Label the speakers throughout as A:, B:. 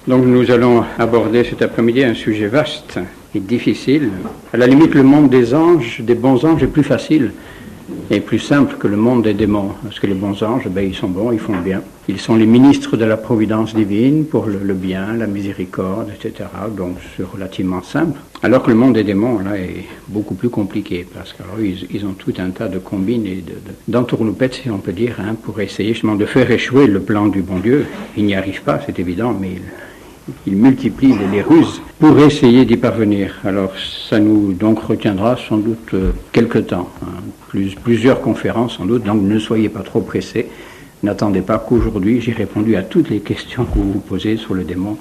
A: Donc nous allons aborder cet après-midi un sujet vaste et difficile. À la limite, le monde des anges, des bons anges, est plus facile et plus simple que le monde des démons. Parce que les bons anges, ils sont bons, ils font bien. Ils sont les ministres de la providence divine pour le bien, la miséricorde, etc. Donc c'est relativement simple. Alors que le monde des démons, là, est beaucoup plus compliqué. Parce qu'ils ont tout un tas de combines et d'entourloupettes, si on peut dire, pour essayer justement de faire échouer le plan du bon Dieu. Ils n'y arrivent pas, c'est évident, mais il multiplie les ruses pour essayer d'y parvenir. Alors ça nous donc retiendra sans doute quelque temps, plusieurs conférences sans doute, donc ne soyez pas trop pressés. N'attendez pas qu'aujourd'hui j'ai répondu à toutes les questions que vous vous posez sur le démon.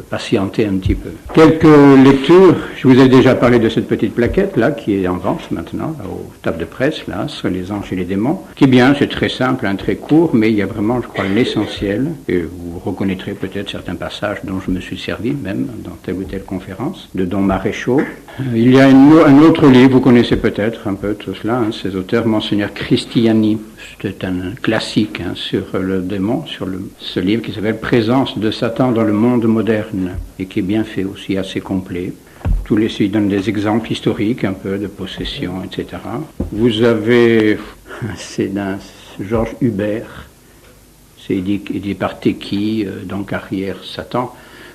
A: Patientez un petit peu. Quelques lectures. Je vous ai déjà parlé de cette petite plaquette là qui est en vente maintenant là, aux tables de presse là sur les anges et les démons. Qui est bien, c'est très simple, très court, mais il y a vraiment, je crois, l'essentiel. Et vous reconnaîtrez peut-être certains passages dont je me suis servi même dans telle ou telle conférence de Don Maréchaux. Il y a un autre livre, vous connaissez peut-être un peu tout cela, ces auteurs, Monseigneur Cristiani. C'est un classique sur le démon, sur ce livre qui s'appelle Présence de Satan dans le monde moderne et qui est bien fait aussi, assez complet. Tous les il donne des exemples historiques un peu de possession, etc. Vous avez, c'est d'un Georges Hubert, c'est édité par Teki, donc arrière Satan,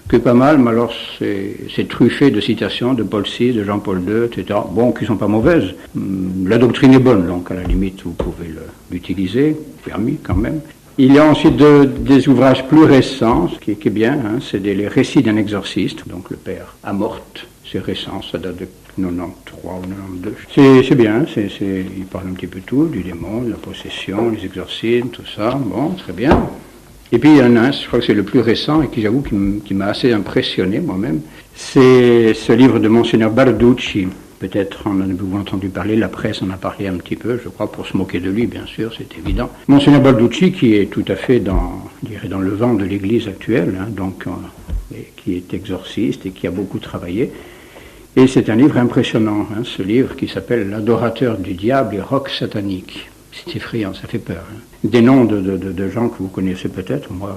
A: que pas mal, mais alors c'est truffé de citations de Paul VI, de Jean-Paul II, etc. Bon, qui sont pas mauvaises. La doctrine est bonne, donc à la limite vous pouvez l'utiliser, permis quand même. Il y a ensuite des ouvrages plus récents, ce qui est bien, c'est les récits d'un exorciste, donc le père Amorth, c'est récent, ça date de 93 ou 92. C'est bien, il parle un petit peu tout, du démon, de la possession, les exorcismes, tout ça, bon, très bien. Et puis il y en a un, je crois que c'est le plus récent et qui, j'avoue, qui m'a assez impressionné moi-même. C'est ce livre de Monseigneur Balducci. Peut-être en avez-vous entendu parler, la presse en a parlé un petit peu, je crois, pour se moquer de lui, bien sûr, c'est évident. Monseigneur Balducci, qui est tout à fait dans le vent de l'Église actuelle, qui est exorciste et qui a beaucoup travaillé. Et c'est un livre impressionnant, ce livre qui s'appelle L'adorateur du diable et rock satanique. C'est effrayant, ça fait peur. Des noms de gens que vous connaissez peut-être, moi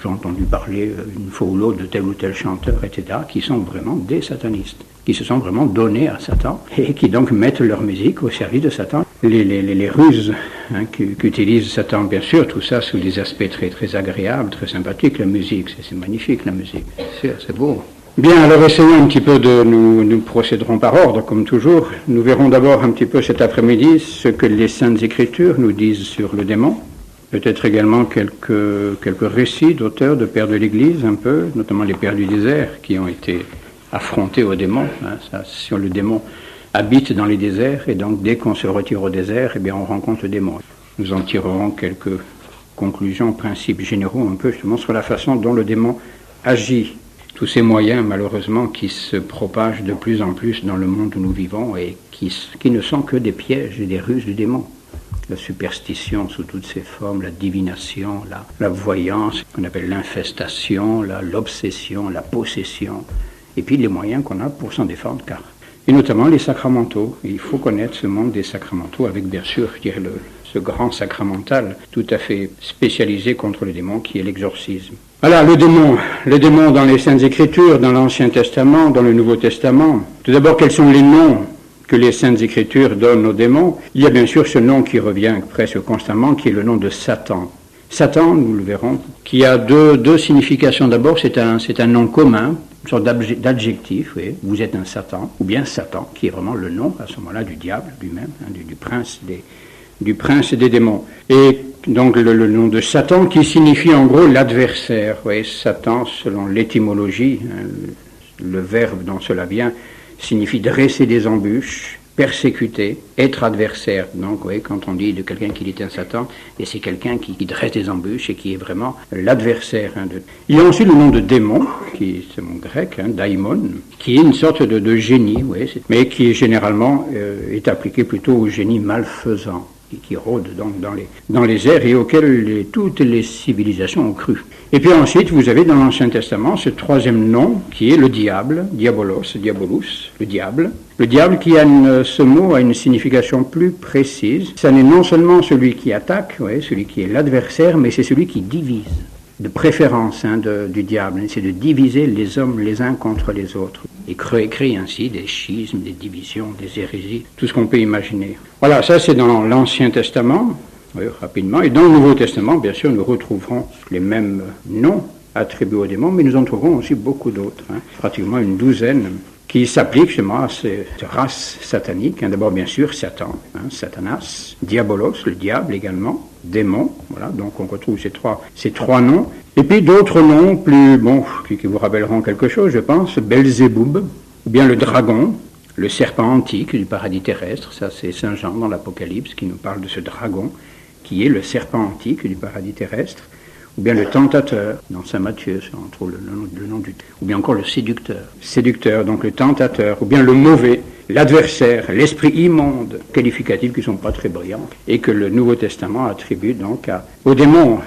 A: j'ai entendu parler une fois ou l'autre de tel ou tel chanteur, etc., qui sont vraiment des satanistes, qui se sont vraiment donnés à Satan, et qui donc mettent leur musique au service de Satan. Les ruses qu'utilise Satan, bien sûr, tout ça sous des aspects très, très agréables, très sympathiques, la musique, c'est magnifique la musique, c'est beau. Bien, alors essayons un petit peu nous procéderons par ordre, comme toujours. Nous verrons d'abord un petit peu cet après-midi ce que les Saintes Écritures nous disent sur le démon. Peut-être également quelques récits d'auteurs, de pères de l'Église, un peu, notamment les pères du désert, qui ont été affrontés au démon. Sur le démon habite dans les déserts, et donc dès qu'on se retire au désert, on rencontre le démon. Nous en tirerons quelques conclusions, principes généraux, un peu justement sur la façon dont le démon agit. Tous ces moyens, malheureusement, qui se propagent de plus en plus dans le monde où nous vivons et qui ne sont que des pièges et des ruses du démon. La superstition sous toutes ses formes, la divination, la voyance, qu'on appelle l'infestation, l'obsession, la possession, et puis les moyens qu'on a pour s'en défendre, et notamment les sacramentaux. Et il faut connaître ce monde des sacramentaux avec, bien sûr, ce grand sacramental tout à fait spécialisé contre le démon qui est l'exorcisme. Voilà, le démon dans les Saintes Écritures, dans l'Ancien Testament, dans le Nouveau Testament. Tout d'abord, quels sont les noms que les Saintes Écritures donnent aux démons? Il y a bien sûr ce nom qui revient presque constamment, qui est le nom de Satan. Satan, nous le verrons, qui a deux significations. D'abord, c'est un nom commun, une sorte d'adjectif, oui. Vous êtes un Satan, ou bien Satan, qui est vraiment le nom, à ce moment-là, du diable lui-même, du prince des démons. Et donc le nom de Satan qui signifie en gros l'adversaire. Oui, Satan, selon l'étymologie, le verbe dont cela vient, signifie dresser des embûches, persécuter, être adversaire. Donc oui, quand on dit de quelqu'un qu'il est un Satan, et c'est quelqu'un qui dresse des embûches et qui est vraiment l'adversaire. Il y a aussi le nom de démon, qui c'est mon grec, daimon, qui est une sorte de génie, oui, mais qui généralement est appliqué plutôt au génie malfaisant, qui rôde donc dans les airs et auxquels toutes les civilisations ont cru. Et puis ensuite, vous avez dans l'Ancien Testament ce troisième nom qui est le diable, diabolus, le diable. Le diable ce mot a une signification plus précise. Ça n'est non seulement celui qui attaque, celui qui est l'adversaire, mais c'est celui qui divise. de préférence du diable. C'est de diviser les hommes les uns contre les autres. Et crée ainsi des schismes, des divisions, des hérésies, tout ce qu'on peut imaginer. Voilà, ça c'est dans l'Ancien Testament, oui, rapidement. Et dans le Nouveau Testament, bien sûr, nous retrouverons les mêmes noms attribués aux démons, mais nous en trouverons aussi beaucoup d'autres, pratiquement une douzaine, qui s'appliquent justement à cette race satanique. D'abord, bien sûr, Satan, Satanas, Diabolos, le diable également, démon, voilà, donc on retrouve ces trois noms. Et puis d'autres noms plus, qui vous rappelleront quelque chose, je pense, Belzéboub, ou bien le dragon, le serpent antique du paradis terrestre, ça c'est Saint Jean dans l'Apocalypse qui nous parle de ce dragon, qui est le serpent antique du paradis terrestre, ou bien le tentateur, dans Saint Matthieu, on trouve le nom du... ou bien encore le séducteur, donc le tentateur, ou bien le mauvais, l'adversaire, l'esprit immonde, qualificatifs qui ne sont pas très brillants, et que le Nouveau Testament attribue donc aux démons.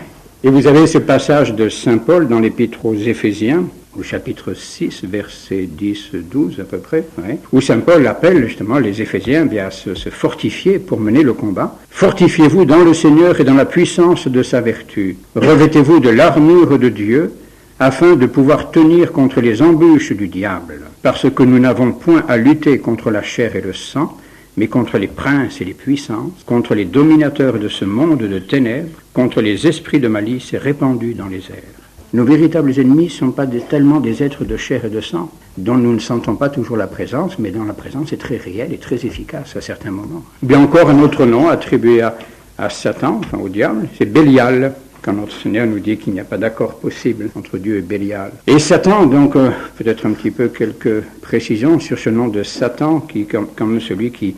A: Et vous avez ce passage de Saint Paul dans l'Épître aux Éphésiens, au chapitre 6, versets 10-12 à peu près, où Saint Paul appelle justement les Éphésiens à se fortifier pour mener le combat. Fortifiez-vous dans le Seigneur et dans la puissance de sa vertu. Revêtez-vous de l'armure de Dieu, afin de pouvoir tenir contre les embûches du diable. Parce que nous n'avons point à lutter contre la chair et le sang, mais contre les princes et les puissances, contre les dominateurs de ce monde de ténèbres, contre les esprits de malice répandus dans les airs. Nos véritables ennemis ne sont pas tellement des êtres de chair et de sang, dont nous ne sentons pas toujours la présence, mais dont la présence est très réelle et très efficace à certains moments. Bien encore, un autre nom attribué à Satan, au diable, c'est Bélial, quand notre Seigneur nous dit qu'il n'y a pas d'accord possible entre Dieu et Bélial. Et Satan, donc, peut-être un petit peu quelques précisions sur ce nom de Satan, qui comme celui qui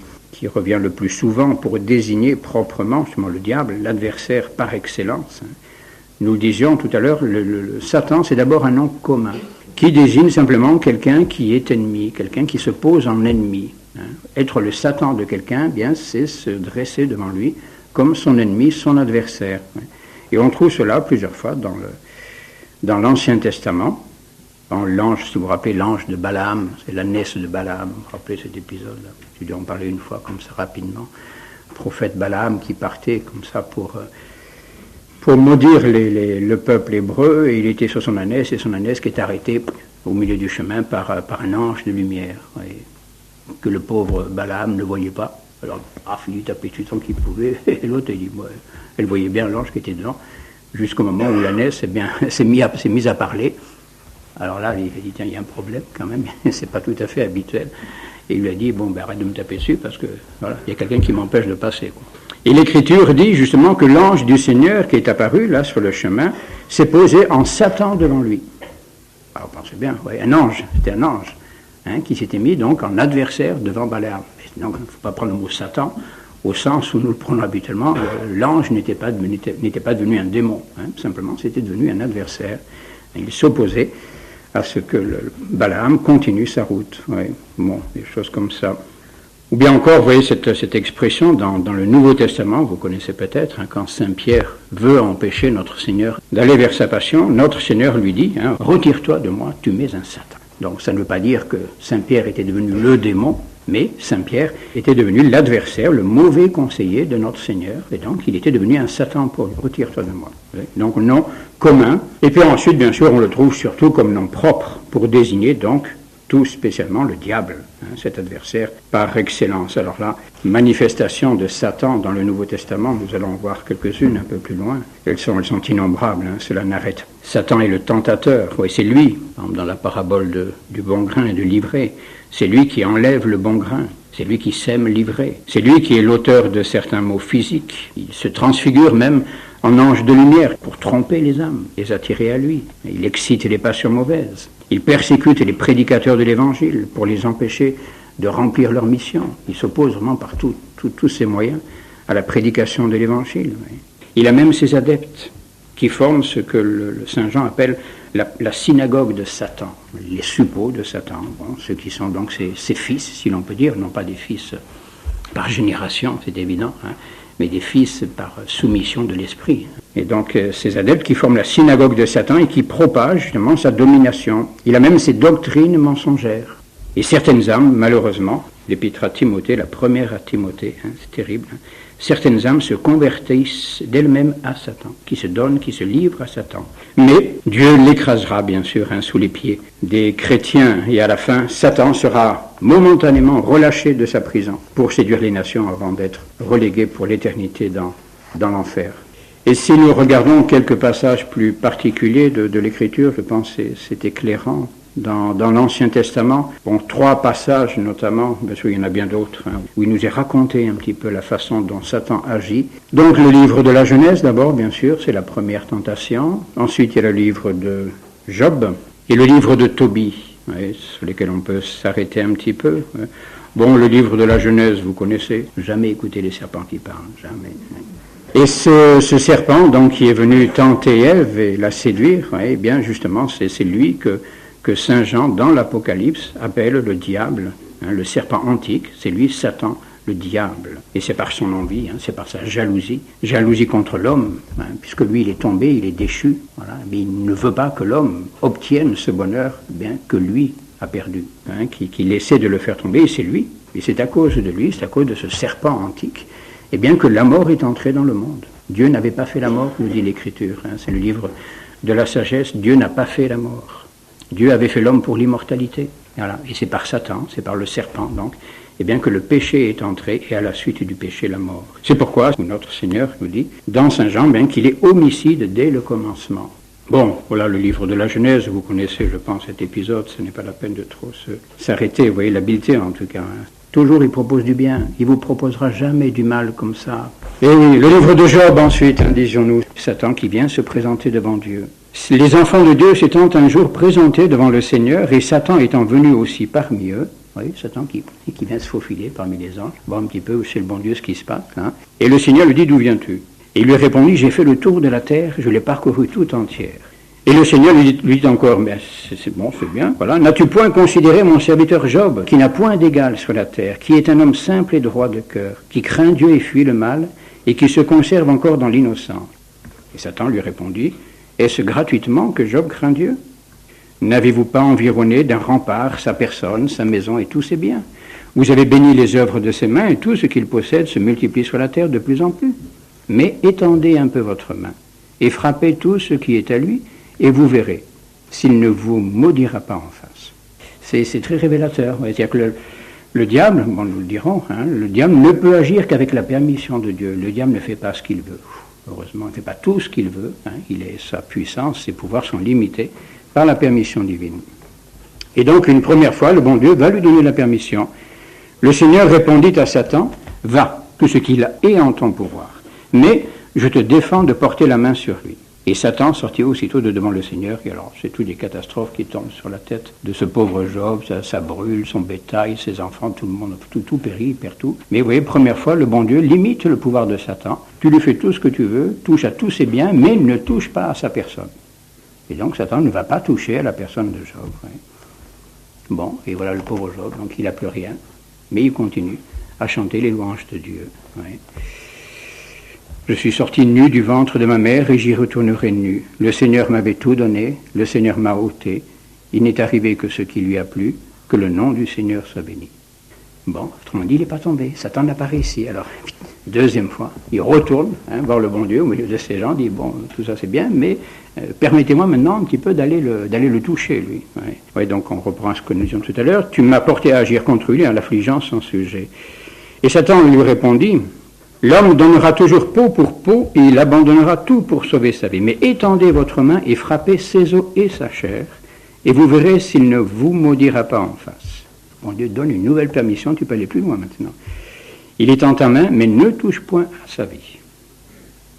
A: revient le plus souvent pour désigner proprement, justement, le diable, l'adversaire par excellence. Nous disions tout à l'heure, le Satan, c'est d'abord un nom commun, qui désigne simplement quelqu'un qui est ennemi, quelqu'un qui se pose en ennemi. Être le Satan de quelqu'un, bien, c'est se dresser devant lui comme son ennemi, son adversaire. Et on trouve cela plusieurs fois dans l'Ancien Testament. Dans l'ange, si vous vous rappelez, l'ange de Balaam, c'est l'ânesse de Balaam, vous vous rappelez cet épisode-là? Je dû en parler une fois comme ça rapidement. Le prophète Balaam qui partait comme ça pour maudire le peuple hébreu, et il était sur son ânesse, et son ânesse qui est arrêtée au milieu du chemin par un ange de lumière, que le pauvre Balaam ne voyait pas. Alors, il lui tapait dessus tant qu'il pouvait, et l'autre, il dit, elle voyait bien l'ange qui était dedans, jusqu'au moment où l'ânesse s'est mise à parler. Alors là, il a dit, tiens, il y a un problème quand même, c'est pas tout à fait habituel. Et il lui a dit, arrête de me taper dessus, parce que, voilà, il y a quelqu'un qui m'empêche de passer, quoi. Et l'Écriture dit justement que l'ange du Seigneur qui est apparu là sur le chemin s'est posé en Satan devant lui. Alors pensez bien, un ange, c'était un ange, qui s'était mis donc en adversaire devant Balaam. Donc il ne faut pas prendre le mot Satan au sens où nous le prenons habituellement. L'ange n'était pas devenu un démon, simplement c'était devenu un adversaire. Et il s'opposait à ce que Balaam continue sa route. Des choses comme ça. Ou bien encore, vous voyez cette expression dans le Nouveau Testament, vous connaissez peut-être, quand Saint Pierre veut empêcher notre Seigneur d'aller vers sa passion, notre Seigneur lui dit, retire-toi de moi, tu m'es un Satan. Donc ça ne veut pas dire que Saint Pierre était devenu le démon, mais Saint Pierre était devenu l'adversaire, le mauvais conseiller de notre Seigneur, et donc il était devenu un Satan pour lui, retire-toi de moi. Donc nom commun, et puis ensuite, bien sûr, on le trouve surtout comme nom propre, pour désigner donc tout spécialement le diable, cet adversaire par excellence. Alors là, manifestation de Satan dans le Nouveau Testament, nous allons voir quelques-unes un peu plus loin. Elles sont innombrables, cela n'arrête. Satan est le tentateur, c'est lui, par exemple, dans la parabole du bon grain et de l'ivraie, c'est lui qui enlève le bon grain, c'est lui qui sème l'ivraie, c'est lui qui est l'auteur de certains mots physiques. Il se transfigure même en ange de lumière pour tromper les âmes, les attirer à lui. Il excite les passions mauvaises. Il persécute les prédicateurs de l'Évangile pour les empêcher de remplir leur mission. Il s'oppose vraiment par tous ses moyens à la prédication de l'Évangile. Il a même ses adeptes qui forment ce que le Saint Jean appelle la synagogue de Satan, les suppôts de Satan, ceux qui sont donc ses fils, si l'on peut dire, non pas des fils par génération, c'est évident, mais des fils par soumission de l'esprit. Et donc ces adeptes qui forment la synagogue de Satan et qui propagent justement sa domination. Il a même ses doctrines mensongères. Et certaines âmes, malheureusement, l'épître à Timothée, la première à Timothée, c'est terrible, certaines âmes se convertissent d'elles-mêmes à Satan, qui se donnent, qui se livrent à Satan. Mais Dieu l'écrasera, bien sûr, sous les pieds des chrétiens, et à la fin, Satan sera momentanément relâché de sa prison pour séduire les nations avant d'être relégué pour l'éternité dans l'enfer. Et si nous regardons quelques passages plus particuliers de l'Écriture, je pense que c'est éclairant. Dans l'Ancien Testament, 3 passages notamment, bien sûr il y en a bien d'autres, où il nous est raconté un petit peu la façon dont Satan agit. Donc le livre de la Genèse d'abord, bien sûr, c'est la première tentation. Ensuite il y a le livre de Job et le livre de Tobie, sur lesquels on peut s'arrêter un petit peu. Bon, le livre de la Genèse, vous connaissez, jamais écouté les serpents qui parlent, jamais. Et ce serpent, donc, qui est venu tenter Ève et la séduire, eh bien, justement, c'est lui que Saint Jean, dans l'Apocalypse, appelle le diable, le serpent antique, c'est lui, Satan, le diable. Et c'est par son envie, c'est par sa jalousie contre l'homme, puisque lui, il est tombé, il est déchu, voilà, mais il ne veut pas que l'homme obtienne ce bonheur, bien que lui a perdu, qu'il essaie de le faire tomber, et c'est lui, et c'est à cause de lui, c'est à cause de ce serpent antique, et bien que la mort est entrée dans le monde. Dieu n'avait pas fait la mort, nous dit l'Écriture, c'est le livre de la sagesse, Dieu n'a pas fait la mort. Dieu avait fait l'homme pour l'immortalité. Voilà. Et c'est par Satan, c'est par le serpent, donc, et bien que le péché est entré, et à la suite du péché, la mort. C'est pourquoi notre Seigneur nous dit, dans Saint Jean, bien qu'il est homicide dès le commencement. Bon, voilà le livre de la Genèse, vous connaissez, je pense, cet épisode, ce n'est pas la peine de trop s'arrêter, vous voyez l'habileté en tout cas. Toujours il propose du bien, il vous proposera jamais du mal comme ça. Et oui, le livre de Job ensuite, disions-nous, Satan qui vient se présenter devant Dieu. Les enfants de Dieu s'étant un jour présentés devant le Seigneur, et Satan étant venu aussi parmi eux, oui, Satan qui vient se faufiler parmi les anges, voir un petit peu où c'est le bon Dieu ce qui se passe. Et le Seigneur lui dit, d'où viens-tu? Et il lui répondit, j'ai fait le tour de la terre, je l'ai parcouru tout entière. Et le Seigneur lui dit encore, mais c'est bon, c'est bien, voilà. N'as-tu point considéré mon serviteur Job, qui n'a point d'égal sur la terre, qui est un homme simple et droit de cœur, qui craint Dieu et fuit le mal, et qui se conserve encore dans l'innocence? Et Satan lui répondit, est-ce gratuitement que Job craint Dieu? N'avez-vous pas environné d'un rempart sa personne, sa maison et tous ses biens? Vous avez béni les œuvres de ses mains, et tout ce qu'il possède se multiplie sur la terre de plus en plus. Mais étendez un peu votre main, et frappez tout ce qui est à lui, et vous verrez s'il ne vous maudira pas en face. C'est très révélateur. C'est-à-dire que le diable, bon, nous le dirons, le diable ne peut agir qu'avec la permission de Dieu. Le diable ne fait pas ce qu'il veut. Heureusement, il ne fait pas tout ce qu'il veut. Sa puissance, ses pouvoirs sont limités par la permission divine. Et donc, une première fois, le bon Dieu va lui donner la permission. Le Seigneur répondit à Satan, « Va, tout ce qu'il est en ton pouvoir. Mais je te défends de porter la main sur lui. » Et Satan sortit aussitôt de devant le Seigneur, et alors c'est toutes les catastrophes qui tombent sur la tête de ce pauvre Job, ça brûle, son bétail, ses enfants, tout le monde, tout périt, il perd tout. Mais vous voyez, première fois, le bon Dieu limite le pouvoir de Satan, tu lui fais tout ce que tu veux, touche à tous ses biens, mais ne touche pas à sa personne. Et donc Satan ne va pas toucher à la personne de Job. Bon, et voilà le pauvre Job, donc il n'a plus rien, mais il continue à chanter les louanges de Dieu. Je suis sorti nu du ventre de ma mère et j'y retournerai nu. Le Seigneur m'avait tout donné, le Seigneur m'a ôté. Il n'est arrivé que ce qui lui a plu, que le nom du Seigneur soit béni. Bon, autrement dit, il n'est pas tombé. Satan n'a pas réussi. Alors, deuxième fois, il retourne voir le bon Dieu au milieu de ces gens, dit, bon, tout ça c'est bien, mais permettez-moi maintenant un petit peu d'aller le toucher, lui. Ouais, donc on reprend ce que nous disions tout à l'heure. Tu m'as porté à agir contre lui en l'affligeant sans sujet. Et Satan lui répondit, l'homme donnera toujours peau pour peau et il abandonnera tout pour sauver sa vie. Mais étendez votre main et frappez ses os et sa chair, et vous verrez s'il ne vous maudira pas en face. Bon Dieu donne une nouvelle permission, tu peux aller plus loin maintenant. Il est en ta main, mais ne touche point à sa vie.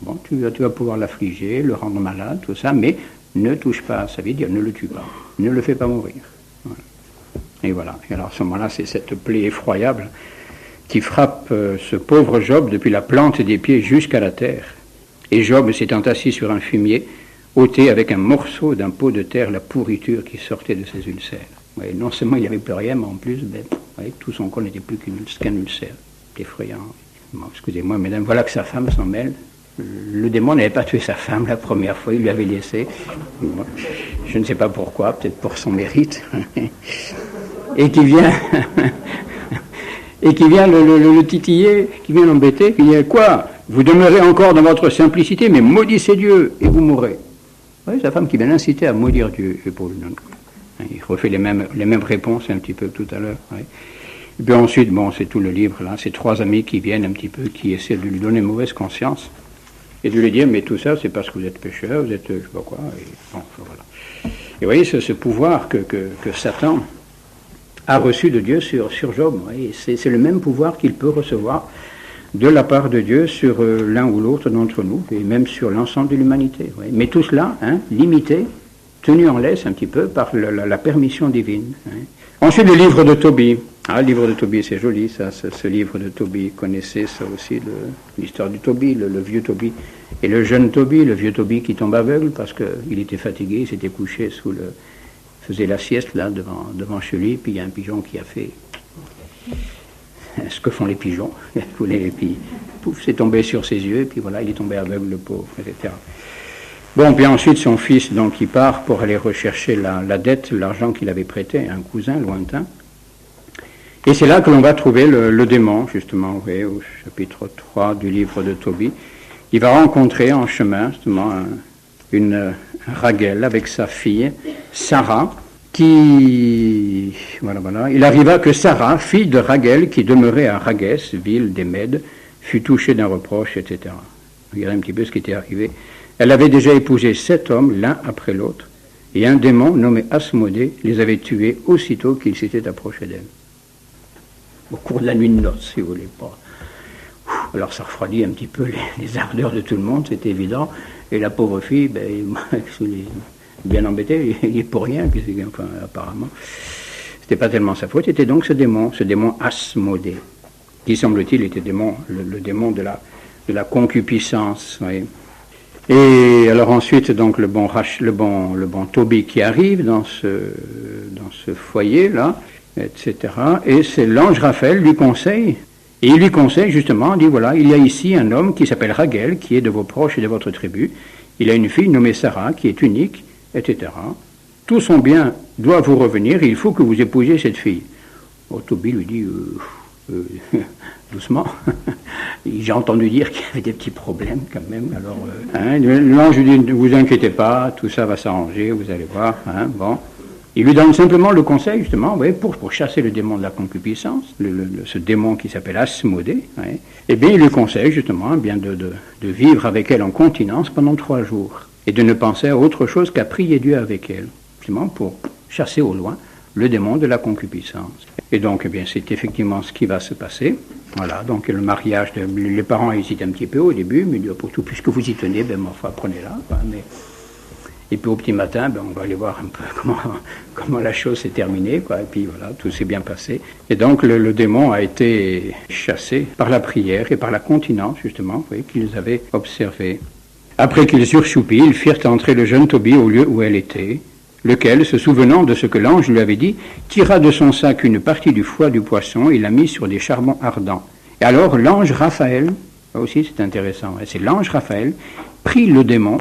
A: Bon, tu vas pouvoir l'affliger, le rendre malade, tout ça, mais ne touche pas à sa vie, dire ne le tue pas, ne le fais pas mourir. Voilà. Et voilà. Et alors à ce moment-là, c'est cette plaie effroyable qui frappe ce pauvre Job depuis la plante des pieds jusqu'à la terre. Et Job s'étant assis sur un fumier, ôtait avec un morceau d'un pot de terre la pourriture qui sortait de ses ulcères. Ouais, non seulement il n'y avait plus rien, mais en plus, tout son corps n'était plus qu'un ulcère. C'est effrayant. Bon, excusez-moi, mesdames, voilà que sa femme s'en mêle. Le démon n'avait pas tué sa femme la première fois, il lui avait laissé. Bon, je ne sais pas pourquoi, peut-être pour son mérite. Et qui vient... et qui vient le titiller, qui vient l'embêter, qui dit quoi? Vous demeurez encore dans votre simplicité, mais maudissez Dieu et vous mourrez. Oui, c'est la femme qui vient l'inciter à maudire Dieu. Et pour il refait les mêmes réponses un petit peu tout à l'heure. Oui. Et puis ensuite, bon, c'est tout le livre là, c'est trois amis qui viennent un petit peu, qui essaient de lui donner une mauvaise conscience et de lui dire, mais tout ça, c'est parce que vous êtes pécheur, vous êtes je sais pas quoi. Et, bon, voilà. Et vous voyez, ce pouvoir que Satan a reçu de Dieu sur Job. Oui, c'est le même pouvoir qu'il peut recevoir de la part de Dieu sur l'un ou l'autre d'entre nous, et même sur l'ensemble de l'humanité. Oui. Mais tout cela, limité, tenu en laisse un petit peu par la permission divine. Oui. Ensuite, le livre de Tobie. Ah, le livre de Tobie, c'est joli, ça, ce livre de Tobie. Connaissez ça aussi, l'histoire du Tobie, le vieux Tobie. Et le jeune Tobie, le vieux Tobie qui tombe aveugle parce qu'il était fatigué, il s'était couché faisait la sieste là devant chez lui, puis il y a un pigeon qui a fait ce que font les pigeons. Et puis, pouf, c'est tombé sur ses yeux, et puis voilà, il est tombé aveugle, le pauvre, etc. Bon, puis ensuite, son fils, donc, il part pour aller rechercher la dette, l'argent qu'il avait prêté à un cousin lointain. Et c'est là que l'on va trouver le démon, justement, vous voyez, au chapitre 3 du livre de Tobie. Il va rencontrer en chemin, justement, une Raguel avec sa fille, Sarah, qui... Voilà. Il arriva que Sarah, fille de Raguel, qui demeurait à Raguès, ville des Mèdes, fut touchée d'un reproche, etc. Regardez un petit peu ce qui était arrivé. Elle avait déjà épousé 7 hommes, l'un après l'autre, et un démon nommé Asmodée les avait tués aussitôt qu'il s'était approché d'elle. Au cours de la nuit de noces, si vous voulez pas. Alors ça refroidit un petit peu les ardeurs de tout le monde, c'est évident. Et la pauvre fille, bien embêtée, il est pour rien, enfin, apparemment. C'était pas tellement sa faute, c'était donc ce démon Asmodée, qui semble-t-il était le démon de la concupiscence. Oui. Et alors ensuite, donc le bon Tobie qui arrive dans ce foyer-là, etc. Et c'est l'ange Raphaël lui conseille, et il lui conseille justement, il dit voilà, il y a ici un homme qui s'appelle Raguel, qui est de vos proches et de votre tribu, il a une fille nommée Sarah, qui est unique, etc. Tout son bien doit vous revenir, et il faut que vous épousiez cette fille. Oh, Tobie lui dit, doucement, j'ai entendu dire qu'il y avait des petits problèmes quand même, alors l'ange lui dit, ne vous inquiétez pas, tout ça va s'arranger, vous allez voir, bon. Il lui donne simplement le conseil, justement, pour chasser le démon de la concupiscence, ce démon qui s'appelle Asmodée, et bien il lui conseille, justement, bien de vivre avec elle en continence pendant 3 jours, et de ne penser à autre chose qu'à prier Dieu avec elle, justement pour chasser au loin le démon de la concupiscence. Et donc, eh bien, c'est effectivement ce qui va se passer. Voilà, donc le mariage, les parents hésitent un petit peu au début, mais pour tout, puisque vous y tenez, ben, enfin, prenez-la, Et puis au petit matin, on va aller voir un peu comment la chose s'est terminée, quoi. Et puis voilà, tout s'est bien passé. Et donc le démon a été chassé par la prière et par la continence, justement, qu'ils avaient observé. Après qu'ils eurent choupi, ils firent entrer le jeune Tobie au lieu où elle était, lequel, se souvenant de ce que l'ange lui avait dit, tira de son sac une partie du foie du poisson et la mit sur des charbons ardents. Et alors l'ange Raphaël, là aussi c'est intéressant, c'est l'ange Raphaël, prit le démon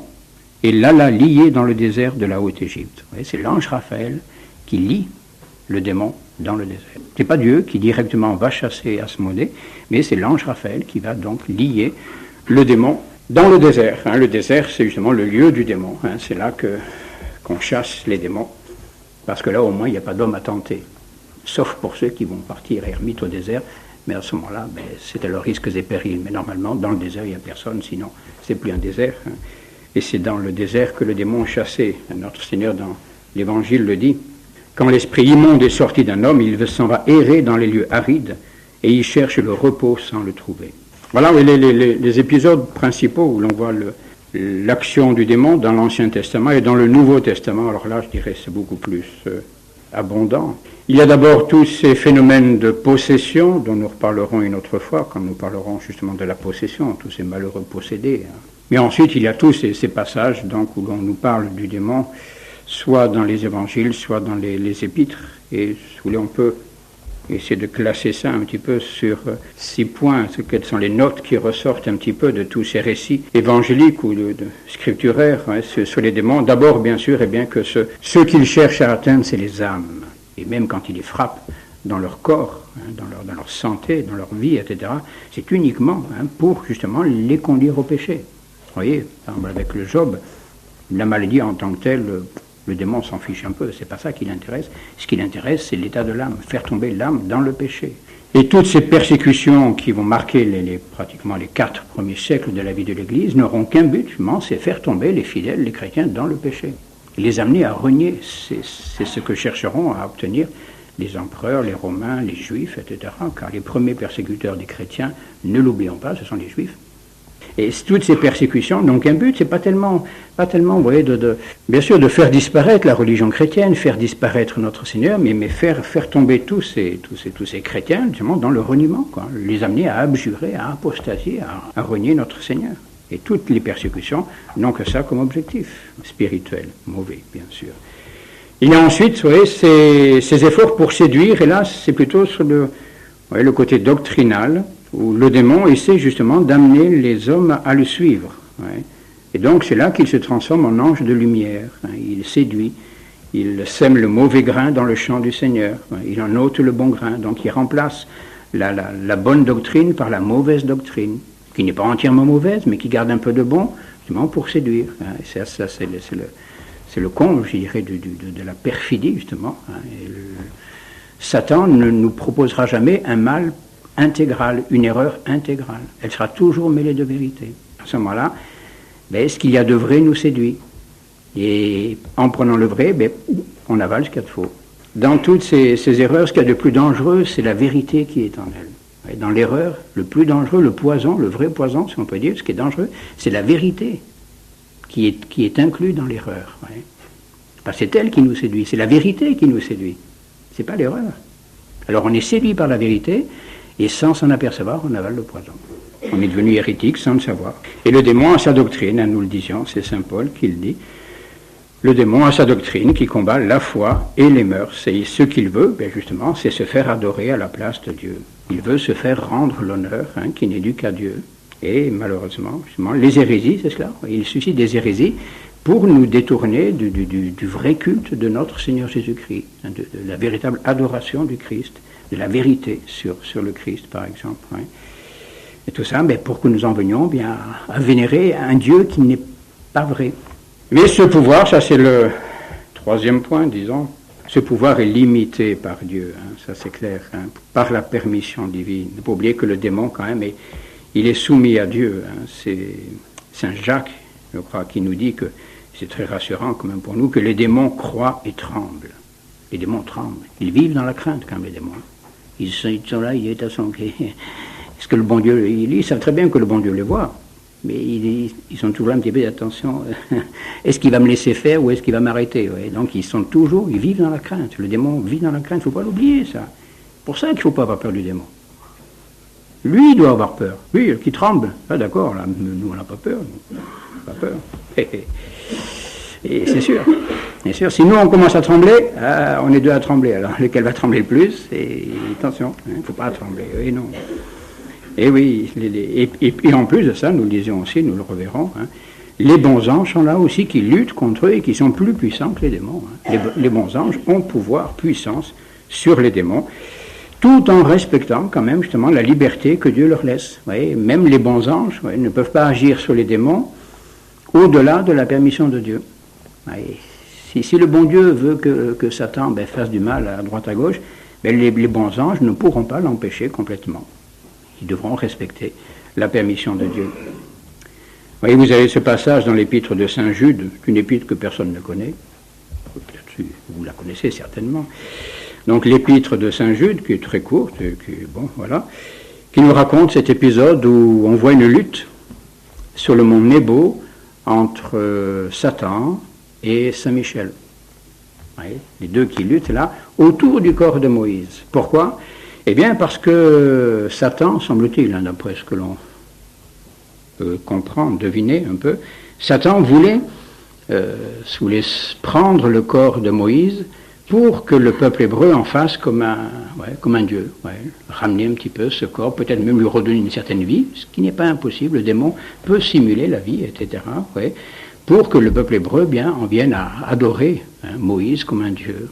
A: et l'alla lié dans le désert de la Haute-Égypte. C'est l'ange Raphaël qui lie le démon dans le désert. C'est pas Dieu qui directement va chasser Asmodée, mais c'est l'ange Raphaël qui va donc lier le démon dans le désert. Le désert, c'est justement le lieu du démon. C'est là qu'on chasse les démons, parce que là, au moins, il n'y a pas d'homme à tenter. Sauf pour ceux qui vont partir ermites au désert, mais à ce moment-là, c'est à leurs risques et périls. Mais normalement, dans le désert, il n'y a personne, sinon, c'est plus un désert. Et c'est dans le désert que le démon est chassé. Notre Seigneur, dans l'Évangile, le dit. Quand l'esprit immonde est sorti d'un homme, il s'en va errer dans les lieux arides, et il cherche le repos sans le trouver. Voilà les épisodes principaux où l'on voit l'action du démon dans l'Ancien Testament et dans le Nouveau Testament. Alors là, je dirais, c'est beaucoup plus abondant. Il y a d'abord tous ces phénomènes de possession, dont nous reparlerons une autre fois, quand nous parlerons justement de la possession, tous ces malheureux possédés. Mais ensuite, il y a tous ces passages donc, où l'on nous parle du démon, soit dans les évangiles, soit dans les épîtres. Et si on peut essayer de classer ça un petit peu sur 6 points, quelles sont les notes qui ressortent un petit peu de tous ces récits évangéliques ou de scripturaires sur les démons. D'abord, bien sûr, que ceux qu'ils cherchent à atteindre, c'est les âmes. Et même quand ils les frappent dans leur corps, dans leur santé, dans leur vie, etc., c'est uniquement pour justement les conduire au péché. Vous voyez, par exemple, avec le Job, la maladie en tant que telle, le démon s'en fiche un peu, c'est pas ça qui l'intéresse. Ce qui l'intéresse, c'est l'état de l'âme, faire tomber l'âme dans le péché. Et toutes ces persécutions qui vont marquer pratiquement les 4 premiers siècles de la vie de l'Église n'auront qu'un but, c'est faire tomber les fidèles, les chrétiens, dans le péché. Les amener à renier, c'est ce que chercheront à obtenir les empereurs, les Romains, les Juifs, etc. Car les premiers persécuteurs des chrétiens, ne l'oublions pas, ce sont les Juifs. Et toutes ces persécutions n'ont qu'un but, c'est pas tellement, vous voyez, bien sûr, de faire disparaître la religion chrétienne, faire disparaître notre Seigneur, mais faire tomber tous ces chrétiens, justement, dans le reniement, quoi. Les amener à abjurer, à apostasier, à renier notre Seigneur. Et toutes les persécutions n'ont que ça comme objectif spirituel, mauvais, bien sûr. Il y a ensuite, vous voyez, ces efforts pour séduire, et là, c'est plutôt sur le côté doctrinal, où le démon essaie justement d'amener les hommes à le suivre. Ouais. Et donc c'est là qu'il se transforme en ange de lumière. Il séduit, il sème le mauvais grain dans le champ du Seigneur. Il en ôte le bon grain. Donc il remplace la bonne doctrine par la mauvaise doctrine, qui n'est pas entièrement mauvaise, mais qui garde un peu de bon, justement pour séduire. Et ça c'est le comble, je dirais, de la perfidie, justement. Et Satan ne nous proposera jamais un mal intégrale, une erreur intégrale. Elle sera toujours mêlée de vérité. À ce moment-là, ce qu'il y a de vrai nous séduit. Et en prenant le vrai, on avale ce qu'il y a de faux. Dans toutes ces erreurs, ce qu'il y a de plus dangereux, c'est la vérité qui est en elle. Et dans l'erreur, le plus dangereux, le poison, le vrai poison, si on peut dire, ce qui est dangereux, c'est la vérité qui est inclus dans l'erreur. C'est elle qui nous séduit, c'est la vérité qui nous séduit. C'est pas l'erreur. Alors on est séduit par la vérité, et sans s'en apercevoir, on avale le poison. On est devenu hérétique sans le savoir. Et le démon a sa doctrine, nous le disions, c'est saint Paul qui le dit. Le démon a sa doctrine qui combat la foi et les mœurs. Et ce qu'il veut, justement, c'est se faire adorer à la place de Dieu. Il veut se faire rendre l'honneur qui n'est dû qu'à Dieu. Et malheureusement, justement, les hérésies, c'est cela. Il suscite des hérésies pour nous détourner du vrai culte de notre Seigneur Jésus-Christ, de la véritable adoration du Christ, de la vérité sur le Christ, par exemple. Et tout ça, pour que nous en venions à vénérer un Dieu qui n'est pas vrai. Mais ce pouvoir, ça c'est le 3e point, disons, ce pouvoir est limité par Dieu, ça c'est clair, par la permission divine. Il ne faut pas oublier que le démon, quand même, il est soumis à Dieu. C'est saint Jacques, je crois, qui nous dit que, c'est très rassurant quand même pour nous, que les démons croient et tremblent. Les démons tremblent. Ils vivent dans la crainte, quand même, les démons. Ils sont là, ils sont à son pied. Est-ce que le bon Dieu, ils savent très bien que le bon Dieu les voit, mais ils sont toujours un petit peu d'attention. Est-ce qu'il va me laisser faire ou est-ce qu'il va m'arrêter? Donc ils vivent dans la crainte. Le démon vit dans la crainte, il ne faut pas l'oublier, ça. C'est pour ça qu'il ne faut pas avoir peur du démon. Lui, il doit avoir peur. Lui, qui tremble. Ah d'accord, là, nous, on n'a pas peur. Pas peur. Et c'est sûr. Bien sûr, si nous, on commence à trembler, on est deux à trembler. Alors, lequel va trembler le plus? Et attention, il ne faut pas trembler. Oui, non. Et oui, et en plus de ça, nous le disions aussi, nous le reverrons, les bons anges sont là aussi qui luttent contre eux et qui sont plus puissants que les démons. Les bons anges ont pouvoir, puissance sur les démons, tout en respectant quand même justement la liberté que Dieu leur laisse. Vous voyez, même les bons anges ne peuvent pas agir sur les démons au-delà de la permission de Dieu. Vous voyez, si le bon Dieu veut que Satan fasse du mal à droite à gauche, les bons anges ne pourront pas l'empêcher complètement. Ils devront respecter la permission de Dieu. Vous voyez, vous avez ce passage dans l'épître de Saint Jude, une épître que personne ne connaît. Vous la connaissez certainement. Donc l'épître de Saint Jude, qui est très courte, qui nous raconte cet épisode où on voit une lutte sur le mont Nebo entre Satan et Saint Michel. Vous voyez, les deux qui luttent là, autour du corps de Moïse. Pourquoi ? Eh bien, parce que Satan, semble-t-il, d'après ce que l'on peut comprendre, deviner un peu, Satan voulait prendre le corps de Moïse pour que le peuple hébreu en fasse comme un dieu, ramener un petit peu ce corps, peut-être même lui redonner une certaine vie, ce qui n'est pas impossible, le démon peut simuler la vie, etc., pour que le peuple hébreu en vienne à adorer Moïse comme un dieu.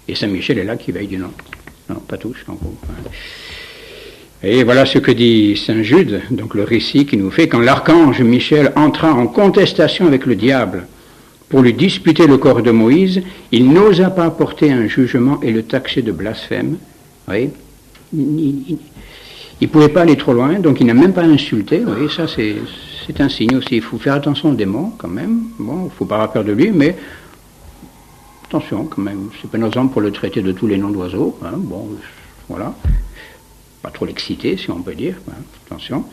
A: Et Saint Michel est là qui veille du nom. Non, pas tous, en gros. Et voilà ce que dit saint Jude, donc le récit qui nous fait, quand l'archange Michel entra en contestation avec le diable pour lui disputer le corps de Moïse, il n'osa pas porter un jugement et le taxer de blasphème. Oui. Il ne pouvait pas aller trop loin, donc il n'a même pas insulté. Oui, ça c'est un signe aussi. Il faut faire attention au démon quand même. Bon, il ne faut pas avoir peur de lui, mais attention quand même. C'est pas nos hommes pour le traiter de tous les noms d'oiseaux. Hein. Bon, voilà. Pas trop l'exciter, si on peut dire. Hein. Attention.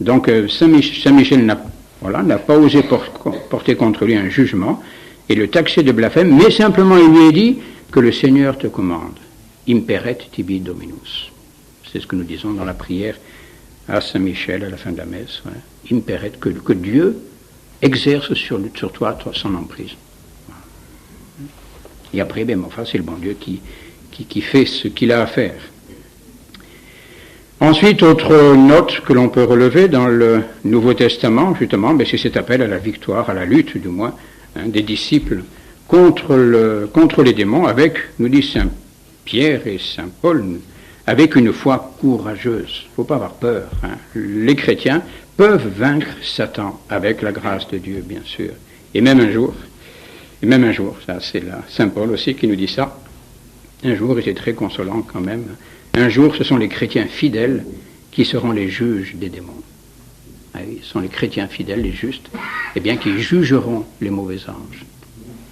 A: Donc Saint Michel n'a pas osé porter contre lui un jugement et le taxer de blasphème, mais simplement il lui a dit que le Seigneur te commande. Imperet tibi Dominus. C'est ce que nous disons dans la prière à Saint Michel à la fin de la messe. Voilà. Imperet, que Dieu exerce sur toi son emprise. Voilà. Et après, enfin, c'est le bon Dieu qui fait ce qu'il a à faire. Ensuite, autre note que l'on peut relever dans le Nouveau Testament, justement, c'est cet appel à la victoire, à la lutte du moins, des disciples contre les démons, avec, nous dit saint Pierre et saint Paul, avec une foi courageuse. Il ne faut pas avoir peur. Hein. Les chrétiens peuvent vaincre Satan avec la grâce de Dieu, bien sûr. Et même un jour, ça c'est là, saint Paul aussi qui nous dit ça, un jour, et c'est très consolant quand même, un jour ce sont les chrétiens fidèles qui seront les juges des démons. Ah oui, ce sont les chrétiens fidèles, les justes, qui jugeront les mauvais anges.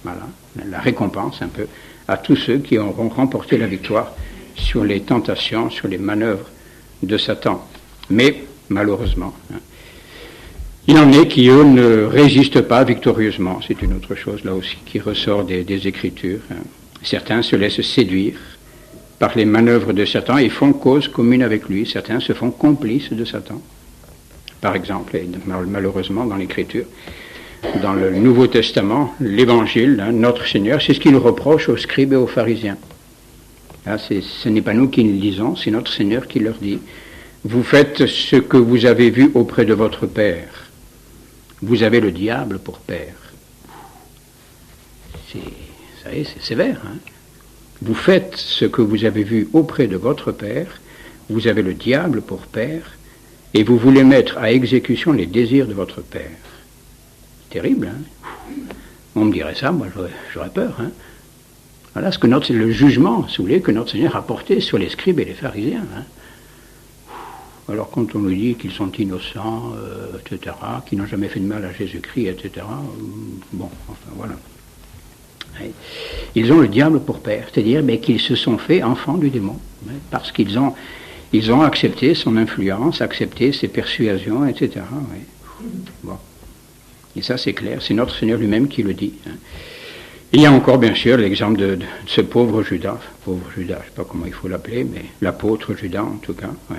A: Voilà, la récompense un peu à tous ceux qui auront remporté la victoire sur les tentations, sur les manœuvres de Satan. Mais, malheureusement, il en est qui, eux, ne résistent pas victorieusement. C'est une autre chose, là aussi, qui ressort des Écritures. Certains se laissent séduire par les manœuvres de Satan et font cause commune avec lui. Certains se font complices de Satan. Par exemple, et malheureusement, dans l'Écriture, dans le Nouveau Testament, l'Évangile, notre Seigneur, c'est ce qu'il reproche aux scribes et aux pharisiens. Là, ce n'est pas nous qui le disons, c'est notre Seigneur qui leur dit « Vous faites ce que vous avez vu auprès de votre Père. Vous avez le diable pour père. » C'est sévère. Hein. Vous faites ce que vous avez vu auprès de votre Père, vous avez le diable pour père, et vous voulez mettre à exécution les désirs de votre Père. Terrible, hein. On me dirait ça, moi j'aurais peur. Hein. Voilà ce que le jugement, si vous voulez, que notre Seigneur a porté sur les scribes et les pharisiens. Hein. Alors quand on nous dit qu'ils sont innocents, etc., qu'ils n'ont jamais fait de mal à Jésus-Christ, etc., bon, enfin voilà. Ils ont le diable pour père, c'est-à-dire qu'ils se sont fait enfants du démon, parce qu'ils ont accepté son influence, accepté ses persuasions, etc. Oui. Bon. Et ça c'est clair, c'est notre Seigneur lui-même qui le dit. Hein. Il y a encore bien sûr l'exemple de ce pauvre Judas, je ne sais pas comment il faut l'appeler, mais l'apôtre Judas en tout cas, oui.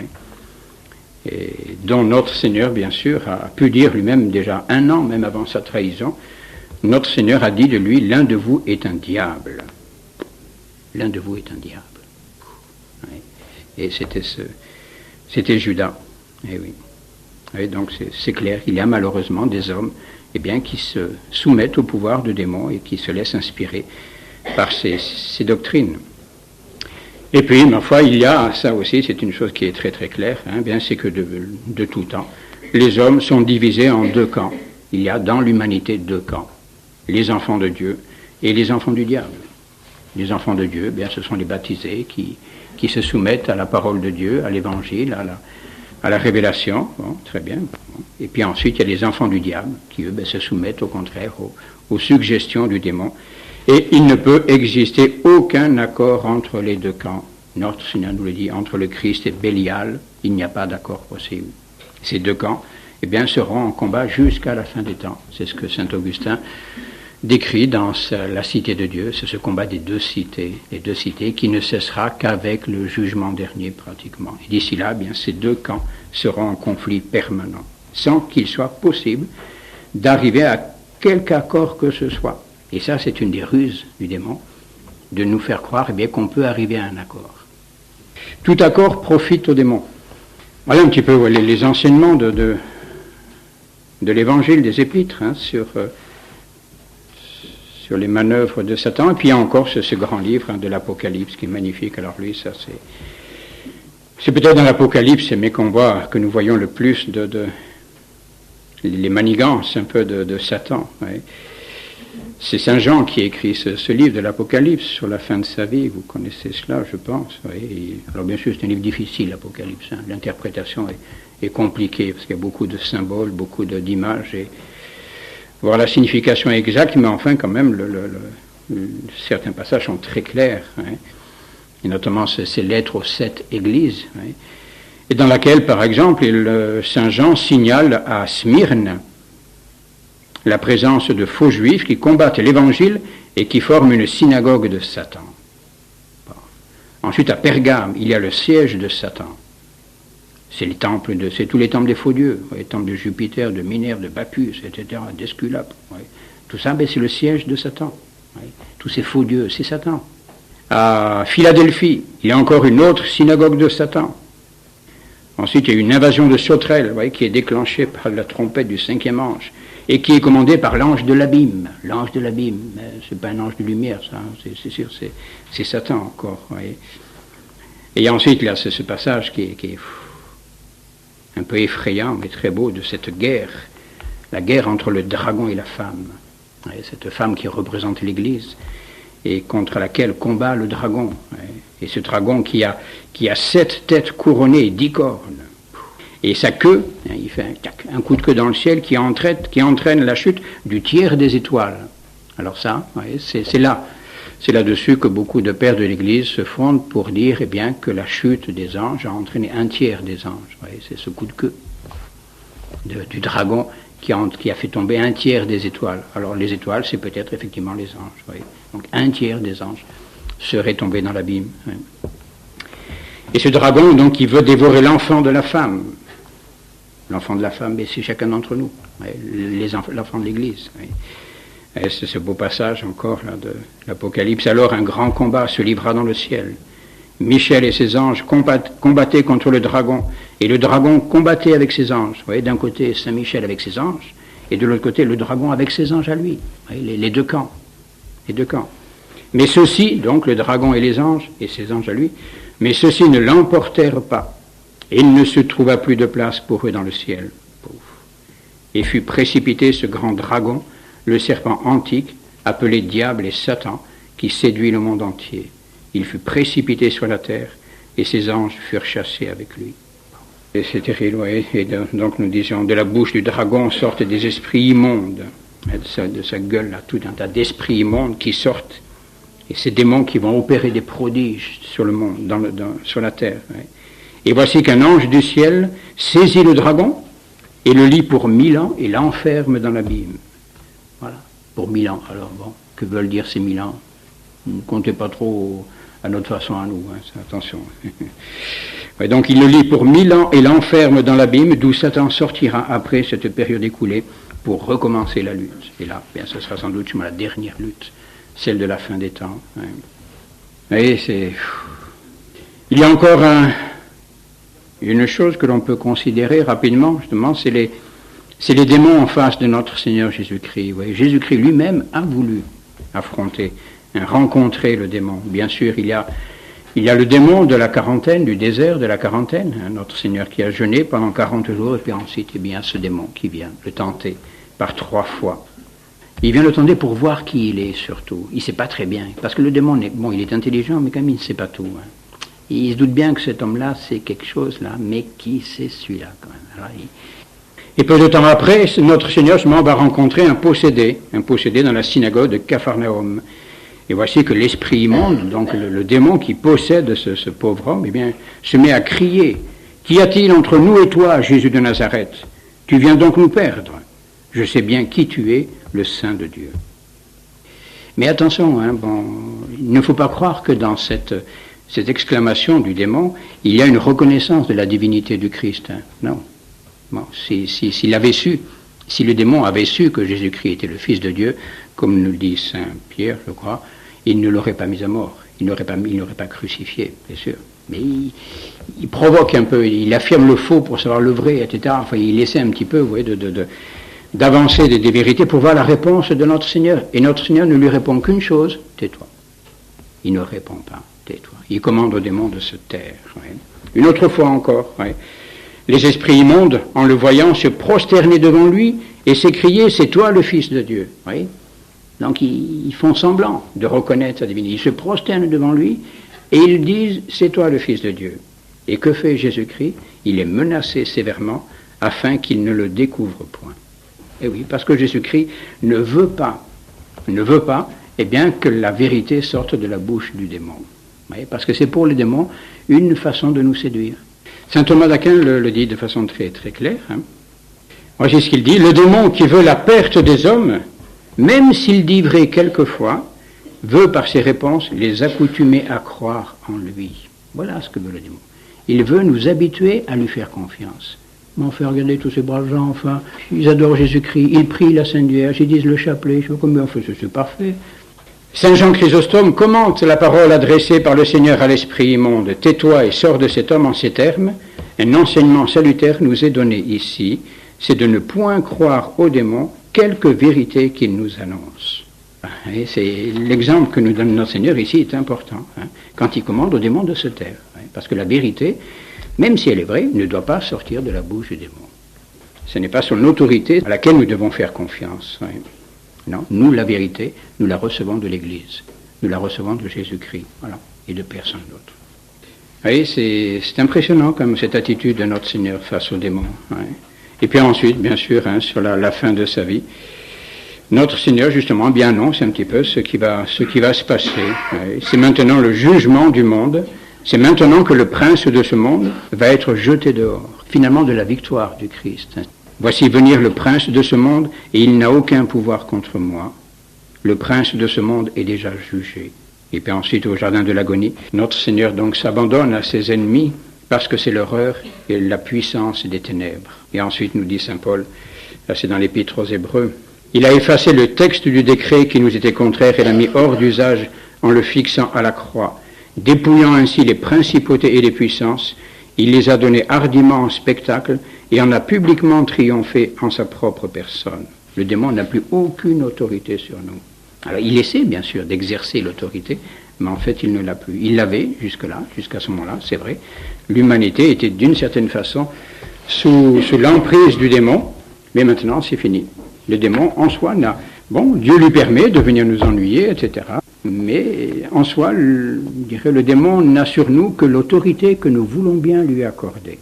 A: Et dont notre Seigneur bien sûr a pu dire lui-même déjà 1 an, même avant sa trahison, notre Seigneur a dit de lui, l'un de vous est un diable. L'un de vous est un diable. Oui. Et c'était Judas. Et oui. Et donc c'est clair, il y a malheureusement des hommes qui se soumettent au pouvoir de démons et qui se laissent inspirer par ces doctrines. Et puis, ma foi, il y a, ça aussi, c'est une chose qui est très très claire, c'est que de tout temps, les hommes sont divisés en 2 camps. Il y a dans l'humanité 2 camps. Les enfants de Dieu et les enfants du diable. Les enfants de Dieu, ce sont les baptisés qui se soumettent à la parole de Dieu, à l'évangile, à la révélation. Bon, très bien. Bon. Et puis ensuite, il y a les enfants du diable qui, eux, se soumettent au contraire aux suggestions du démon. Et il ne peut exister aucun accord entre les 2 camps. Notre Seigneur nous le dit, entre le Christ et Bélial, il n'y a pas d'accord possible. Ces 2 camps, seront en combat jusqu'à la fin des temps. C'est ce que saint Augustin décrit dans la cité de Dieu, c'est ce combat des 2 cités, les 2 cités qui ne cessera qu'avec le jugement dernier pratiquement. Et d'ici là, ces 2 camps seront en conflit permanent, sans qu'il soit possible d'arriver à quelque accord que ce soit. Et ça, c'est une des ruses du démon, de nous faire croire qu'on peut arriver à un accord. Tout accord profite au démon. Voilà un petit peu les enseignements de l'évangile des épîtres sur sur les manœuvres de Satan. Et puis il y a encore ce grand livre de l'Apocalypse qui est magnifique. Alors lui, ça c'est peut-être dans l'Apocalypse, mais que nous voyons le plus les manigances un peu de Satan. Ouais. C'est Saint Jean qui écrit ce livre de l'Apocalypse sur la fin de sa vie. Vous connaissez cela, je pense. Oui. Alors bien sûr, c'est un livre difficile, l'Apocalypse. Hein. L'interprétation est compliquée parce qu'il y a beaucoup de symboles, beaucoup d'images et voir la signification exacte, mais enfin quand même certains passages sont très clairs. Hein. Et notamment ces lettres aux 7 églises. Hein. Et dans laquelle, par exemple, Saint Jean signale à Smyrne la présence de faux juifs qui combattent l'évangile et qui forment une synagogue de Satan. Bon. Ensuite, à Pergame, il y a le siège de Satan. C'est tous les temples des faux dieux, les temples de Jupiter, de Minerve, de Bacchus, etc., d'Esculape. Tout ça, c'est le siège de Satan. Tous ces faux dieux, c'est Satan. À Philadelphie, il y a encore une autre synagogue de Satan. Ensuite, il y a une invasion de sauterelles, qui est déclenchée par la trompette du 5e ange, et qui est commandée par l'ange de l'abîme. L'ange de l'abîme, c'est pas un ange de lumière, ça, c'est sûr, c'est Satan encore. Et ensuite, là, c'est ce passage qui est un peu effrayant, mais très beau, de cette guerre, la guerre entre le dragon et la femme. Cette femme qui représente l'Église, et contre laquelle combat le dragon. Et ce dragon qui a 7 têtes couronnées et 10 cornes. Et sa queue, il fait un coup de queue dans le ciel qui entraîne la chute du tiers des étoiles. Alors ça, c'est là-dessus que beaucoup de pères de l'Église se fondent pour dire que la chute des anges a entraîné un tiers des anges. C'est ce coup de queue du dragon qui a fait tomber un tiers des étoiles. Alors les étoiles, c'est peut-être effectivement les anges. Donc un tiers des anges seraient tombés dans l'abîme. Et ce dragon, donc, il veut dévorer l'enfant de la femme. L'enfant de la femme, c'est chacun d'entre nous, l'enfant de l'Église. Et c'est ce beau passage encore là, de l'Apocalypse. Alors un grand combat se livra dans le ciel. Michel et ses anges combattaient contre le dragon, et le dragon combattait avec ses anges. Vous voyez, d'un côté Saint Michel avec ses anges, et de l'autre côté le dragon avec ses anges à lui. Vous voyez, les deux camps. Les deux camps. Mais ceux-ci, donc le dragon et les anges, et ses anges à lui, mais ceux-ci ne l'emportèrent pas, et il ne se trouva plus de place pour eux dans le ciel. Et fut précipité ce grand dragon, le serpent antique, appelé Diable et Satan, qui séduit le monde entier. Il fut précipité sur la terre, et ses anges furent chassés avec lui. Et c'est terrible, oui. Et donc nous disions, de la bouche du dragon sortent des esprits immondes, de sa gueule, là, tout un tas d'esprits immondes qui sortent, et ces démons qui vont opérer des prodiges sur le monde, sur la terre. Oui. Et voici qu'un ange du ciel saisit le dragon, et le lie pour 1000 ans, et l'enferme dans l'abîme. Voilà, pour 1000 ans. Alors bon, que veulent dire ces 1000 ans? Ne comptez pas trop à notre façon à nous, attention. Ouais, donc il le lie pour 1000 ans et l'enferme dans l'abîme, d'où Satan sortira après cette période écoulée pour recommencer la lutte. Et là, bien, ce sera sans doute la dernière lutte, celle de la fin des temps. Ouais. Il y a encore une chose que l'on peut considérer rapidement, justement, c'est les démons en face de notre Seigneur Jésus-Christ. Ouais. Jésus-Christ lui-même a voulu affronter, rencontrer le démon. Bien sûr, il y a le démon de la quarantaine, du désert de la quarantaine, notre Seigneur qui a jeûné pendant 40 jours, et puis ensuite, ce démon qui vient le tenter par 3 fois. Il vient le tenter pour voir qui il est, surtout. Il ne sait pas très bien, parce que le démon, il est intelligent, mais quand même, il ne sait pas tout. Il se doute bien que cet homme-là, c'est quelque chose, là, mais qui c'est celui-là, quand même. Alors, et peu de temps après, notre Seigneur va rencontrer un possédé dans la synagogue de Capharnaüm. Et voici que l'esprit immonde, donc le démon qui possède ce pauvre homme, se met à crier. « Qu'y a-t-il entre nous et toi, Jésus de Nazareth? Tu viens donc nous perdre. Je sais bien qui tu es, le Saint de Dieu. » Mais attention, il ne faut pas croire que dans cette exclamation du démon, il y a une reconnaissance de la divinité du Christ. Non. Bon, s'il avait su, si le démon avait su que Jésus-Christ était le Fils de Dieu, comme nous le dit Saint Pierre, je crois, il ne l'aurait pas mis à mort, il n'aurait pas crucifié, bien sûr. Mais il provoque un peu, il affirme le faux pour savoir le vrai, etc. Enfin, il essaie un petit peu, vous voyez, d'avancer des vérités pour voir la réponse de notre Seigneur. Et notre Seigneur ne lui répond qu'une chose, tais-toi. Il ne répond pas, tais-toi. Il commande aux démons de se taire. Ouais. Une autre fois encore, ouais. Les esprits immondes, en le voyant, se prosternaient devant lui et s'écriaient, c'est toi le Fils de Dieu. Ouais. Donc ils font semblant de reconnaître sa divinité. Ils se prosternent devant lui et ils disent, c'est toi le Fils de Dieu. Et que fait Jésus-Christ? Il est menacé sévèrement afin qu'il ne le découvre point. Et oui, parce que Jésus-Christ ne veut pas, eh bien, que la vérité sorte de la bouche du démon. Oui, parce que c'est pour le démon une façon de nous séduire. Saint Thomas d'Aquin le dit de façon très, très claire. Voici ce qu'il dit, le démon qui veut la perte des hommes, même s'il dit vrai quelquefois, veut par ses réponses les accoutumer à croire en lui. Voilà ce que veut le démon. Il veut nous habituer à lui faire confiance. Mais enfin, regardez tous ces braves gens, enfin, ils adorent Jésus-Christ, ils prient la Sainte Vierge, ils disent le chapelet, je sais pas combien, enfin, c'est parfait. Saint Jean Chrysostome commente la parole adressée par le Seigneur à l'esprit immonde. Tais-toi et sors de cet homme en ces termes. Un enseignement salutaire nous est donné ici, c'est de ne point croire aux démons quelque vérité qu'ils nous annoncent. Et c'est l'exemple que nous donne notre Seigneur ici est important, quand il commande aux démons de se taire. Parce que la vérité, même si elle est vraie, ne doit pas sortir de la bouche du démon. Ce n'est pas son autorité à laquelle nous devons faire confiance. Non, nous, la vérité, nous la recevons de l'Église. Nous la recevons de Jésus-Christ, voilà, et de personne d'autre. Vous voyez, c'est impressionnant comme cette attitude de notre Seigneur face aux démons. Et puis ensuite, bien sûr, sur la fin de sa vie, notre Seigneur, justement, bien annonce un petit peu ce qui va se passer. C'est maintenant le jugement du monde. C'est maintenant que le prince de ce monde va être jeté dehors, finalement de la victoire du Christ. Voici venir le prince de ce monde, et il n'a aucun pouvoir contre moi. Le prince de ce monde est déjà jugé. Et puis ensuite, au jardin de l'agonie, notre Seigneur donc s'abandonne à ses ennemis, parce que c'est l'horreur et la puissance des ténèbres. Et ensuite, nous dit saint Paul, là c'est dans l'Épître aux Hébreux, il a effacé le texte du décret qui nous était contraire et l'a mis hors d'usage en le fixant à la croix. Dépouillant ainsi les principautés et les puissances, il les a donnés hardiment en spectacle et en a publiquement triomphé en sa propre personne. Le démon n'a plus aucune autorité sur nous. Alors il essaie bien sûr d'exercer l'autorité, mais en fait il ne l'a plus. Il l'avait jusque-là, jusqu'à ce moment-là, c'est vrai. L'humanité était d'une certaine façon sous l'emprise du démon, mais maintenant c'est fini. Le démon en soi n'a... Bon, Dieu lui permet de venir nous ennuyer, etc. Mais en soi, le démon n'a sur nous que l'autorité que nous voulons bien lui accorder.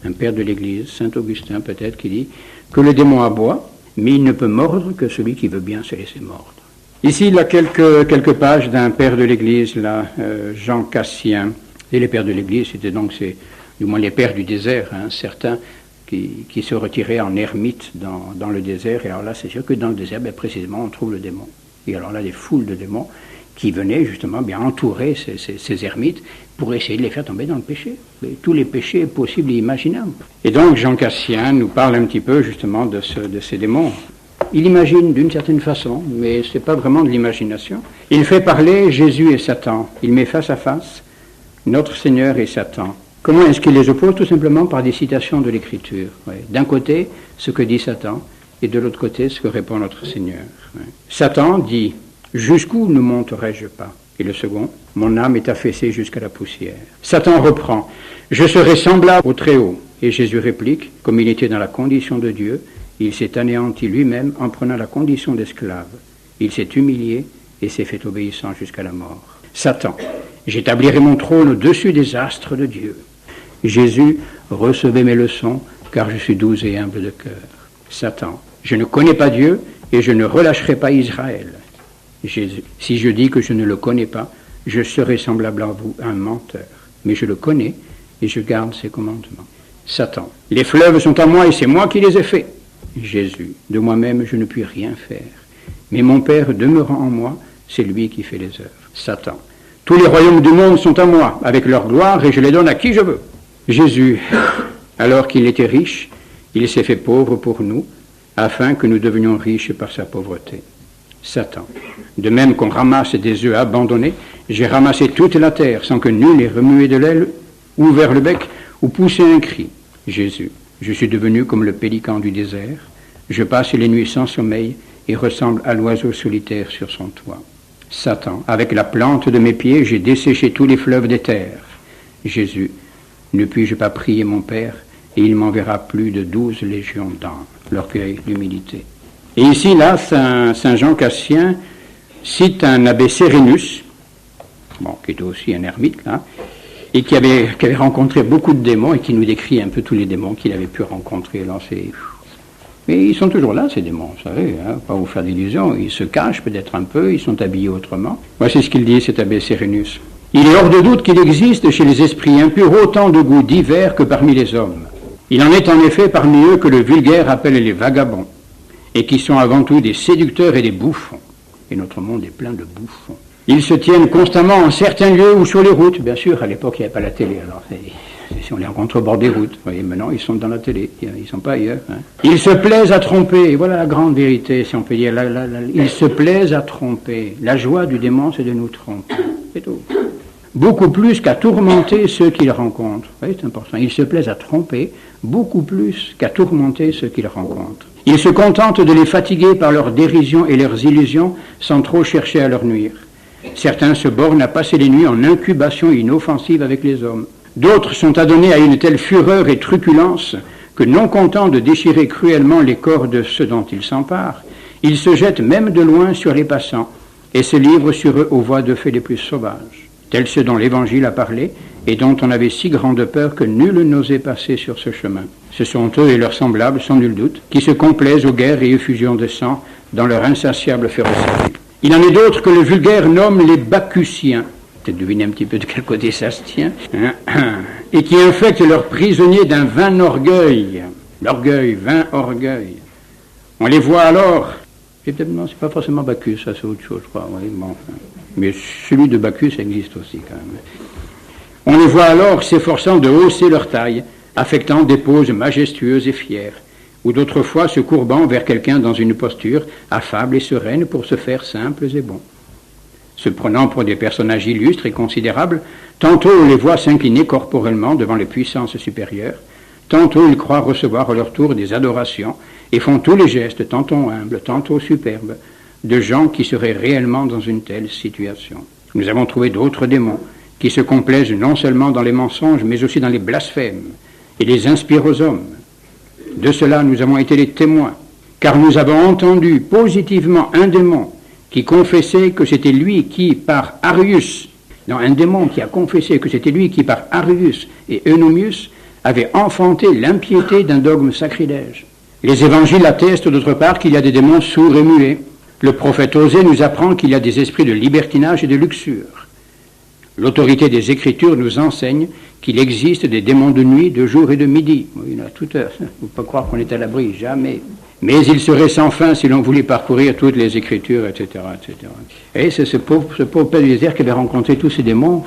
A: Un père de l'Église, saint Augustin peut-être, qui dit que le démon aboie, mais il ne peut mordre que celui qui veut bien se laisser mordre. Ici, il y a quelques pages d'un père de l'Église, là, Jean Cassien. Et les pères de l'Église, c'était donc, du moins les pères du désert, certains qui se retiraient en ermite dans le désert. Et alors là, c'est sûr que dans le désert, précisément, on trouve le démon. Et alors là, des foules de démons qui venaient justement bien entourer ces ermites pour essayer de les faire tomber dans le péché. Tous les péchés possibles et imaginables. Et donc, Jean Cassien nous parle un petit peu justement de ces démons. Il imagine d'une certaine façon, mais ce n'est pas vraiment de l'imagination. Il fait parler Jésus et Satan. Il met face à face notre Seigneur et Satan. Comment est-ce qu'il les oppose? Tout simplement par des citations de l'Écriture. D'un côté, ce que dit Satan, et de l'autre côté, ce que répond notre Seigneur. Satan dit « Jusqu'où ne monterai-je pas ?» Et le second « Mon âme est affaissée jusqu'à la poussière. » Satan reprend « Je serai semblable au Très-Haut. » Et Jésus réplique « Comme il était dans la condition de Dieu, il s'est anéanti lui-même en prenant la condition d'esclave. Il s'est humilié et s'est fait obéissant jusqu'à la mort. » Satan « J'établirai mon trône au-dessus des astres de Dieu. » Jésus « Recevez mes leçons, car je suis doux et humble de cœur. » Satan « Je ne connais pas Dieu et je ne relâcherai pas Israël. » Jésus « Si je dis que je ne le connais pas, je serai semblable à vous, un menteur. Mais je le connais et je garde ses commandements. » Satan « Les fleuves sont à moi et c'est moi qui les ai faits. » Jésus « De moi-même je ne puis rien faire. Mais mon Père demeurant en moi, c'est lui qui fait les œuvres. » Satan « Tous les royaumes du monde sont à moi, avec leur gloire, et je les donne à qui je veux. » Jésus, alors qu'il était riche, il s'est fait pauvre pour nous, afin que nous devenions riches par sa pauvreté. Satan. De même qu'on ramasse des œufs abandonnés, j'ai ramassé toute la terre sans que nul ait remué de l'aile, ouvert le bec ou poussé un cri. Jésus. Je suis devenu comme le pélican du désert. Je passe les nuits sans sommeil et ressemble à l'oiseau solitaire sur son toit. Satan, avec la plante de mes pieds, j'ai desséché tous les fleuves des terres. Jésus, ne puis-je pas prier mon Père, et il m'enverra plus de 12 légions d'anges. L'orgueil, l'humilité. Et ici, là, Saint Jean Cassien cite un abbé Sérénus, bon, qui était aussi un ermite, là, et qui avait rencontré beaucoup de démons, et qui nous décrit un peu tous les démons qu'il avait pu rencontrer. Mais ils sont toujours là, ces démons, vous savez, hein, pas vous faire d'illusions. Ils se cachent peut-être un peu, ils sont habillés autrement. Voici ce qu'il dit, cet abbé Sérénus. Il est hors de doute qu'il existe chez les esprits impurs autant de goûts divers que parmi les hommes. Il en est en effet parmi eux que le vulgaire appelle les vagabonds, et qui sont avant tout des séducteurs et des bouffons. Et notre monde est plein de bouffons. Ils se tiennent constamment en certains lieux ou sur les routes. Bien sûr, à l'époque, il n'y avait pas la télé, alors si on les rencontre au bord des routes. Vous voyez, maintenant, ils sont dans la télé, ils ne sont pas ailleurs. Hein. Ils se plaisent à tromper, et voilà la grande vérité, si on peut dire. Ils se plaisent à tromper. La joie du démon, c'est de nous tromper. C'est tout. Beaucoup plus qu'à tourmenter ceux qu'ils rencontrent. Vous voyez, c'est important. Ils se plaisent à tromper beaucoup plus qu'à tourmenter ceux qu'ils rencontrent. Ils se contentent de les fatiguer par leurs dérisions et leurs illusions sans trop chercher à leur nuire. Certains se bornent à passer les nuits en incubation inoffensive avec les hommes. D'autres sont adonnés à une telle fureur et truculence que, non contents de déchirer cruellement les corps de ceux dont ils s'emparent, ils se jettent même de loin sur les passants et se livrent sur eux aux voies de fait les plus sauvages, tels ceux dont l'Évangile a parlé et dont on avait si grande peur que nul n'osait passer sur ce chemin. Ce sont eux et leurs semblables, sans nul doute, qui se complaisent aux guerres et effusions de sang dans leur insatiable férocité. Il en est d'autres que le vulgaire nomme les Bacchusiens, peut-être deviner un petit peu de quel côté ça se tient, et qui infectent leurs prisonniers d'un vain orgueil. L'orgueil, vain orgueil. On les voit alors, non, c'est pas forcément Bacchus, ça c'est autre chose, je crois, oui, bon, mais celui de Bacchus existe aussi quand même. On les voit alors s'efforçant de hausser leur taille, affectant des poses majestueuses et fières, ou d'autres fois se courbant vers quelqu'un dans une posture affable et sereine pour se faire simples et bons. Se prenant pour des personnages illustres et considérables, tantôt on les voit s'incliner corporellement devant les puissances supérieures, tantôt ils croient recevoir à leur tour des adorations et font tous les gestes, tantôt humbles, tantôt superbes, de gens qui seraient réellement dans une telle situation. Nous avons trouvé d'autres démons qui se complaisent non seulement dans les mensonges, mais aussi dans les blasphèmes, et les inspirent aux hommes. De cela, nous avons été les témoins, car nous avons entendu positivement un démon qui confessait que c'était lui qui, par Arius, un démon qui a confessé que c'était lui qui, par Arius et Eunomius, avait enfanté l'impiété d'un dogme sacrilège. Les évangiles attestent d'autre part qu'il y a des démons sourds et muets. Le prophète Osée nous apprend qu'il y a des esprits de libertinage et de luxure. L'autorité des Écritures nous enseigne qu'il existe des démons de nuit, de jour et de midi. Il y en a toute heure. Il ne faut pas croire qu'on est à l'abri, jamais. Mais il serait sans fin si l'on voulait parcourir toutes les Écritures, etc. etc. Et c'est ce pauvre père du désert qui avait rencontré tous ces démons.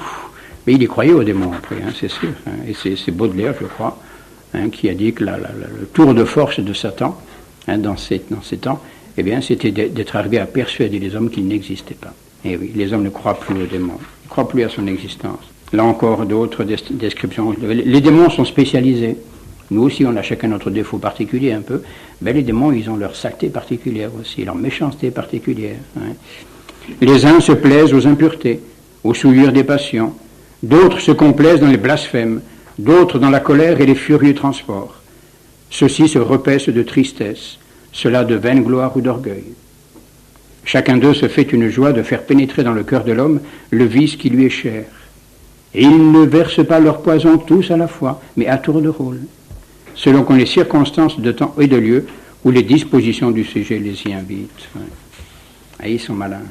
A: Mais il y croyait aux démons après, c'est sûr. Et c'est Baudelaire, je crois, qui a dit que le tour de force de Satan, dans ces temps, eh bien, c'était d'être arrivé à persuader les hommes qu'ils n'existaient pas. Et oui, les hommes ne croient plus aux démons, ne croient plus à son existence. Là encore, d'autres descriptions. Les démons sont spécialisés. Nous aussi, on a chacun notre défaut particulier un peu. Mais les démons, ils ont leur saleté particulière aussi, leur méchanceté particulière. Les uns se plaisent aux impuretés, aux souillures des passions. D'autres se complaisent dans les blasphèmes. D'autres dans la colère et les furieux transports. Ceux-ci se repaissent de tristesse, cela de vaine gloire ou d'orgueil. Chacun d'eux se fait une joie de faire pénétrer dans le cœur de l'homme le vice qui lui est cher. Et ils ne versent pas leur poison tous à la fois, mais à tour de rôle, selon qu'on les circonstances de temps et de lieu où les dispositions du sujet les y invitent. Ah, ils sont malins.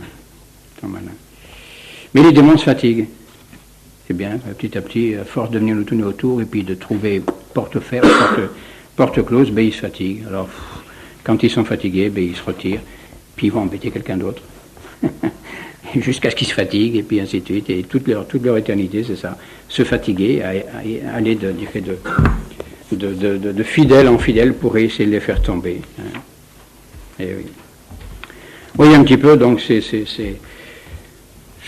A: Mais les démons se fatiguent. C'est bien, petit à petit, à force de venir nous tourner autour et puis de trouver porte close, ils se fatiguent. Alors, quand ils sont fatigués, ils se retirent, puis ils vont embêter quelqu'un d'autre. Jusqu'à ce qu'ils se fatiguent, et puis ainsi de suite. Et toute leur éternité, c'est ça. Se fatiguer, aller de fidèle en fidèle pour essayer de les faire tomber. Et oui. Oui, un petit peu, donc, c'est ce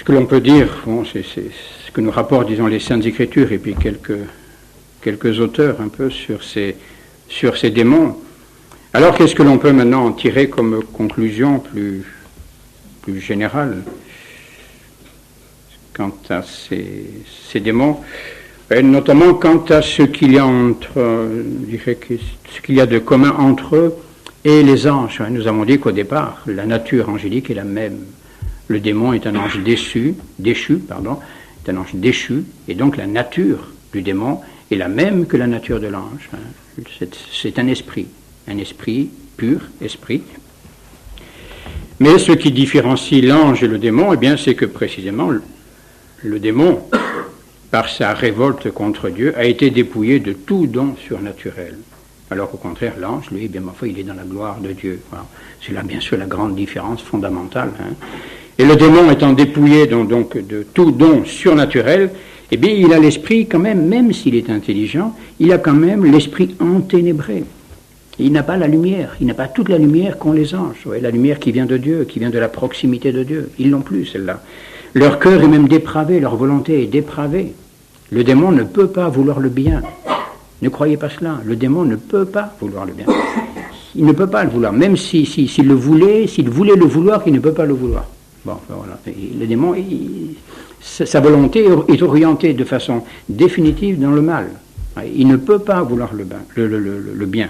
A: que l'on peut dire, c'est ce que nous rapportent, disons, les Saintes Écritures, et puis quelques auteurs, un peu, sur ces démons. Alors, qu'est-ce que l'on peut maintenant en tirer comme conclusion plus générale quant à ces démons, et notamment quant à ce qu'il y a ce qu'il y a de commun entre eux et les anges. Nous avons dit qu'au départ, la nature angélique est la même. Le démon est un ange déchu, est un ange déchu, et donc la nature du démon est la même que la nature de l'ange. C'est un esprit pur, esprit. Mais ce qui différencie l'ange et le démon, eh bien, c'est que précisément le démon, par sa révolte contre Dieu, a été dépouillé de tout don surnaturel. Alors qu'au contraire, l'ange, lui, bien, ma foi, il est dans la gloire de Dieu. Voilà. C'est là, bien sûr, la grande différence fondamentale. Et le démon étant dépouillé donc de tout don surnaturel, eh bien, il a l'esprit quand même s'il est intelligent, il a quand même l'esprit enténébré. Il n'a pas la lumière, il n'a pas toute la lumière qu'ont les anges. Ouais, la lumière qui vient de Dieu, qui vient de la proximité de Dieu. Ils l'ont plus, celle-là. Leur cœur est même dépravé, leur volonté est dépravée. Le démon ne peut pas vouloir le bien. Ne croyez pas cela. Le démon ne peut pas vouloir le bien. Il ne peut pas le vouloir. Même s'il voulait le vouloir, il ne peut pas le vouloir. Bon, voilà. Le démon, sa volonté est orientée de façon définitive dans le mal. Il ne peut pas vouloir le bien.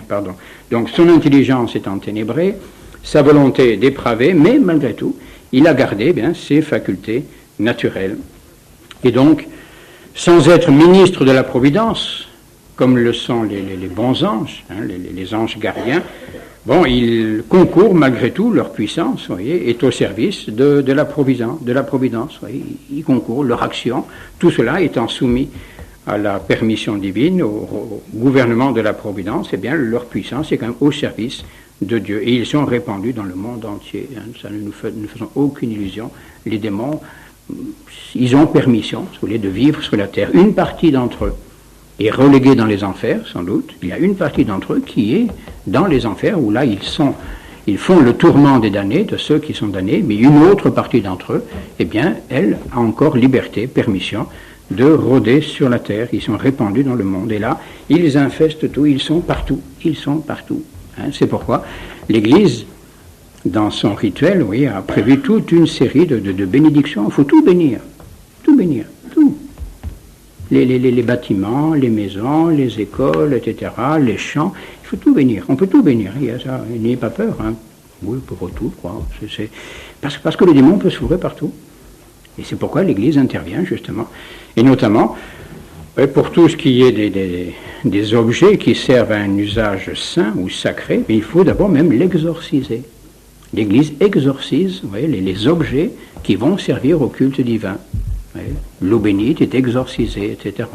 A: Donc son intelligence est enténébrée, sa volonté est dépravée, mais malgré tout, il a gardé ses facultés naturelles. Et donc, sans être ministre de la Providence, comme le sont les bons anges, les anges gardiens, ils concourent malgré tout, leur puissance, est au service de la Providence. Ils concourent, leur action, tout cela étant soumis à la permission divine, au gouvernement de la Providence, eh bien, leur puissance est quand même au service de Dieu. Et ils sont répandus dans le monde entier. Ça ne nous faisons aucune illusion. Les démons, ils ont permission, si vous voulez, de vivre sur la terre. Une partie d'entre eux est reléguée dans les enfers, sans doute. Il y a une partie d'entre eux qui est dans les enfers, où là, ils font le tourment des damnés, de ceux qui sont damnés, mais une autre partie d'entre eux, eh bien, elle a encore liberté, permission, de rôder sur la terre. Ils sont répandus dans le monde. Et là, ils infestent tout, ils sont partout. C'est pourquoi l'Église, dans son rituel, a prévu toute une série de bénédictions. Il faut tout bénir. Tout. Les bâtiments, les maisons, les écoles, etc., les champs, il faut tout bénir. On peut tout bénir. N'ayez pas peur. Oui, pour tout, quoi. Parce que le démon peut s'ouvrir partout. Et c'est pourquoi l'Église intervient, justement. Et notamment, pour tout ce qui est des objets qui servent à un usage saint ou sacré, il faut d'abord même l'exorciser. L'Église exorcise les objets qui vont servir au culte divin. L'eau bénite est exorcisée, etc.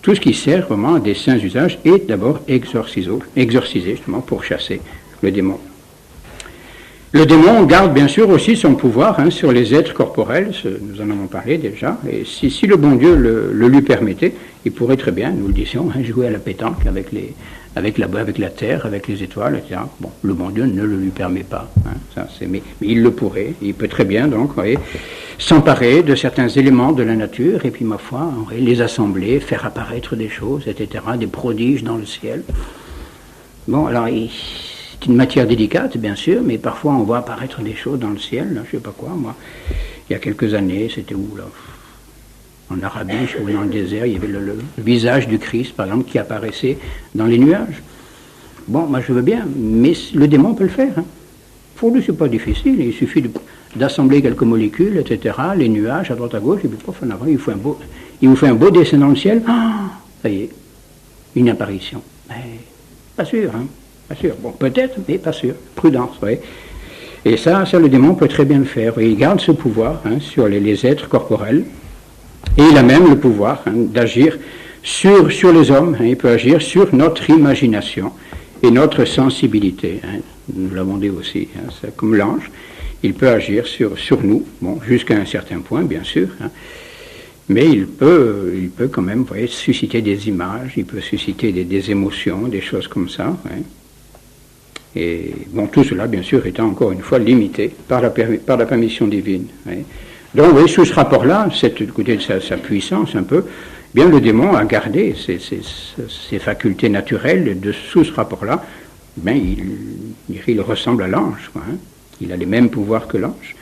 A: Tout ce qui sert vraiment à des saints usages est d'abord exorcisé, justement, pour chasser le démon. Le démon garde bien sûr aussi son pouvoir sur les êtres corporels, nous en avons parlé déjà, et si le bon Dieu le lui permettait, il pourrait très bien, nous le disions, jouer à la pétanque avec la terre, avec les étoiles, etc. Bon, le bon Dieu ne le lui permet pas, mais il le pourrait, il peut très bien donc s'emparer de certains éléments de la nature, et puis ma foi, les assembler, faire apparaître des choses, etc., des prodiges dans le ciel. Bon, alors c'est une matière délicate, bien sûr, mais parfois on voit apparaître des choses dans le ciel, là, je ne sais pas quoi, moi. Il y a quelques années, c'était où, là? En Arabie, je suis dans le désert, il y avait le visage du Christ, par exemple, qui apparaissait dans les nuages. Bon, moi je veux bien, mais le démon peut le faire. Pour lui, c'est pas difficile, il suffit d'assembler quelques molécules, etc., les nuages à droite à gauche, et puis en avant, il vous fait un beau dessin dans le ciel. Ça y est, une apparition. Mais, pas sûr, Pas sûr. Bon, peut-être, mais pas sûr. Prudence, oui. Et ça, le démon peut très bien le faire. Il garde ce pouvoir sur les êtres corporels. Et il a même le pouvoir d'agir sur les hommes. Il peut agir sur notre imagination et notre sensibilité. Nous l'avons dit aussi. C'est comme l'ange. Il peut agir sur nous, jusqu'à un certain point, bien sûr. Mais il peut quand même susciter des images, il peut susciter des émotions, des choses comme ça. Et tout cela, bien sûr, étant encore une fois limité par la permission divine. Donc, sous ce rapport-là, écoutez, sa puissance un peu, bien le démon a gardé ses facultés naturelles sous ce rapport-là, ben, il ressemble à l'ange, quoi, hein. Il a les mêmes pouvoirs que l'ange.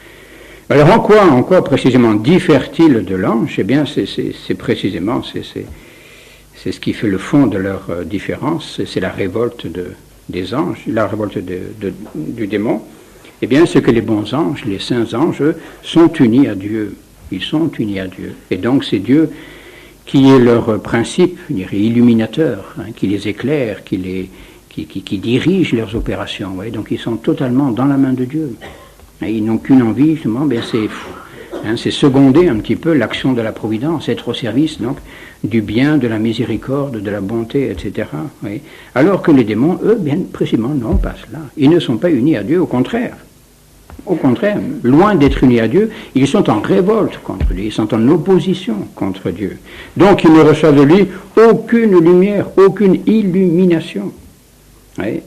A: Alors en quoi précisément diffère-t-il de l'ange? Eh bien, c'est précisément, c'est ce qui fait le fond de leur différence, c'est la révolte des anges, la révolte du démon. Eh bien, c'est que les bons anges, les saints anges, eux, sont unis à Dieu. Ils sont unis à Dieu. Et donc, c'est Dieu qui est leur principe, je dirais, illuminateur, hein, qui les éclaire, qui dirige leurs opérations. Ouais. Donc, ils sont totalement dans la main de Dieu. Et ils n'ont qu'une envie, justement, ben c'est seconder un petit peu l'action de la providence, être au service donc du bien, de la miséricorde, de la bonté, etc. Oui. Alors que les démons, eux, bien précisément, non pas cela. Ils ne sont pas unis à Dieu, au contraire. Au contraire, loin d'être unis à Dieu, ils sont en révolte contre lui, ils sont en opposition contre Dieu. Donc ils ne reçoivent de lui aucune lumière, aucune illumination. Oui.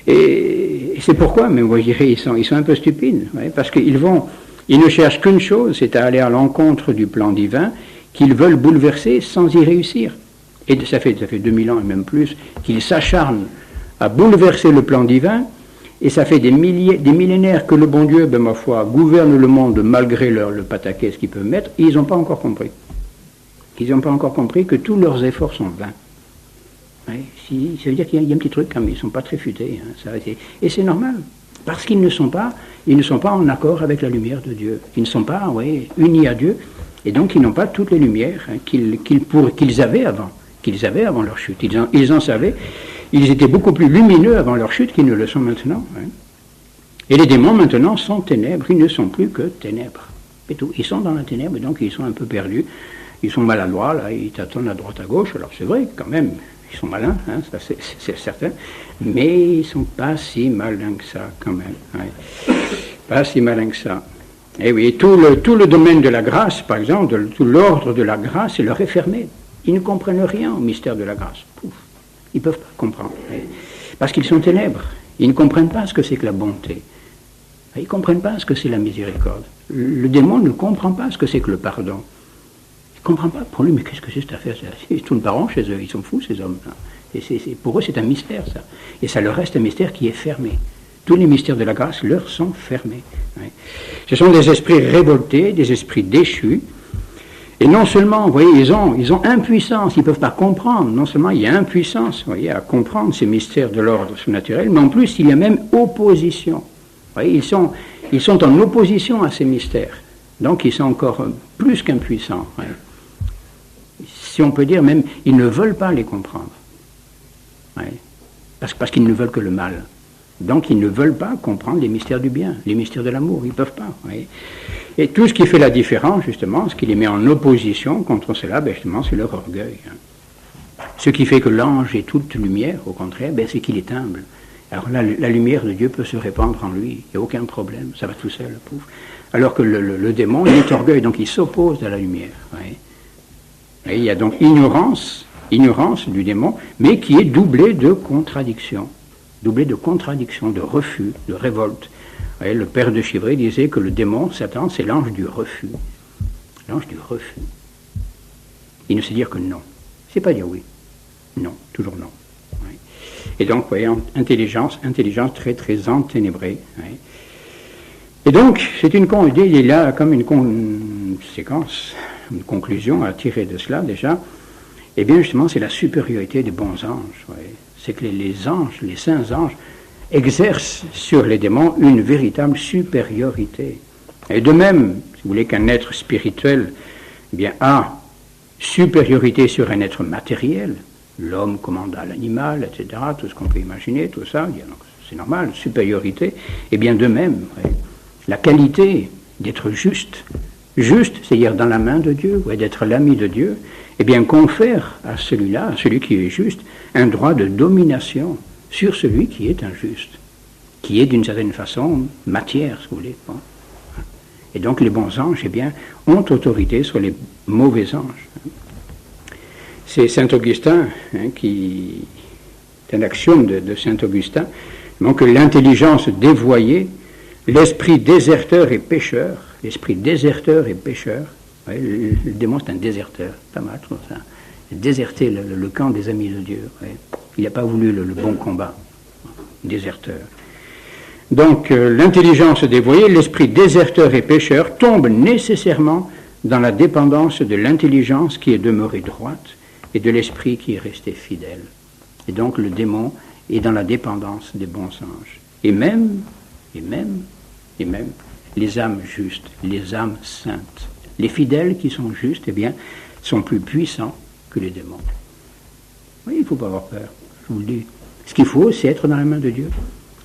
A: Et c'est pourquoi, mais vous direz, ils sont un peu stupides, oui, parce qu'ils ne cherchent qu'une chose, c'est à aller à l'encontre du plan divin qu'ils veulent bouleverser sans y réussir. Et ça fait 2000 ans et même plus qu'ils s'acharnent à bouleverser le plan divin, et ça fait des millénaires que le bon Dieu, ben ma foi, gouverne le monde malgré le pataquès qu'ils peuvent mettre, et ils n'ont pas encore compris. Ils n'ont pas encore compris que tous leurs efforts sont vains. Oui, ça veut dire qu'il y a un petit truc, mais ils ne sont pas très futés. Hein, et c'est normal, parce qu'ils ne sont pas en accord avec la lumière de Dieu. Ils ne sont pas unis à Dieu, et donc ils n'ont pas toutes les lumières hein, qu'ils avaient avant leur chute. Ils en savaient, ils étaient beaucoup plus lumineux avant leur chute qu'ils ne le sont maintenant. Hein. Et les démons maintenant sont ténèbres, ils ne sont plus que ténèbres. Et tout. Ils sont dans la ténèbre, donc ils sont un peu perdus, ils sont maladroits, là, ils tâtonnent à droite à gauche, alors c'est vrai quand même. Ils sont malins, hein, ça c'est certain, mais ils ne sont pas si malins que ça, quand même. Ouais. Pas si malins que ça. Et oui, tout le domaine de la grâce, par exemple, tout l'ordre de la grâce, leur est fermé. Ils ne comprennent rien au mystère de la grâce. Pouf. Ils ne peuvent pas comprendre. Ouais. Parce qu'ils sont ténèbres. Ils ne comprennent pas ce que c'est que la bonté. Ils ne comprennent pas ce que c'est la miséricorde. Le démon ne comprend pas ce que c'est que le pardon. Ils ne comprennent pas. Pour lui, mais qu'est-ce que c'est cette affaire? Ils tournent pas rond chez eux, ils sont fous ces hommes-là. Pour eux, c'est un mystère, ça. Et ça leur reste un mystère qui est fermé. Tous les mystères de la grâce leur sont fermés. Oui. Ce sont des esprits révoltés, des esprits déchus. Et non seulement, vous voyez, ils ont impuissance, ils ne peuvent pas comprendre. Non seulement il y a impuissance, vous voyez, à comprendre ces mystères de l'ordre surnaturel, mais en plus, il y a même opposition. Vous voyez, ils sont en opposition à ces mystères. Donc, ils sont encore plus qu'impuissants. Oui. Si on peut dire même, ils ne veulent pas les comprendre. Oui. Parce qu'ils ne veulent que le mal. Donc, ils ne veulent pas comprendre les mystères du bien, les mystères de l'amour. Ils ne peuvent pas. Oui. Et tout ce qui fait la différence, justement, ce qui les met en opposition contre cela, ben justement, c'est leur orgueil. Ce qui fait que l'ange est toute lumière, au contraire, ben, c'est qu'il est humble. Alors là, la lumière de Dieu peut se répandre en lui. Il n'y a aucun problème. Ça va tout seul, pouf. Alors que le démon, il est orgueil, donc il s'oppose à la lumière. Oui. Et il y a donc ignorance du démon, mais qui est doublée de contradiction. Doublée de contradiction, de refus, de révolte. Et le père de Chivray disait que le démon, Satan, c'est l'ange du refus. L'ange du refus. Il ne sait dire que non. Il ne sait pas dire oui. Non, toujours non. Oui. Et donc, vous voyez, intelligence très, très enténébrée. Oui. Et donc, il est là comme une séquence, une conclusion à tirer de cela déjà. Et bien justement, c'est la supériorité des bons anges. Oui. C'est que les anges, les saints anges, exercent sur les démons une véritable supériorité. Et de même, si vous voulez, qu'un être spirituel eh bien, a supériorité sur un être matériel, l'homme commande à l'animal, etc., tout ce qu'on peut imaginer, tout ça, c'est normal, supériorité, et bien de même, oui, la qualité d'être juste, c'est-à-dire dans la main de Dieu, ouais, d'être l'ami de Dieu, eh bien confère à celui-là, à celui qui est juste, un droit de domination sur celui qui est injuste, qui est d'une certaine façon matière, si vous voulez. Bon. Et donc les bons anges, eh bien, ont autorité sur les mauvais anges. C'est saint Augustin qui est un axiome de saint Augustin, donc que l'intelligence dévoyée, l'esprit déserteur et pécheur, ouais, le démon c'est un déserteur, pas mal, tout ça. Déserter le camp des amis de Dieu. Ouais. Il n'a pas voulu le bon combat. déserteur. Donc l'intelligence dévoyée, l'esprit déserteur et pécheur tombe nécessairement dans la dépendance de l'intelligence qui est demeurée droite et de l'esprit qui est resté fidèle. Et donc le démon est dans la dépendance des bons anges. Et même les âmes justes, les âmes saintes, les fidèles qui sont justes, eh bien, sont plus puissants que les démons. Oui, il ne faut pas avoir peur, je vous le dis. Ce qu'il faut, c'est être dans la main de Dieu.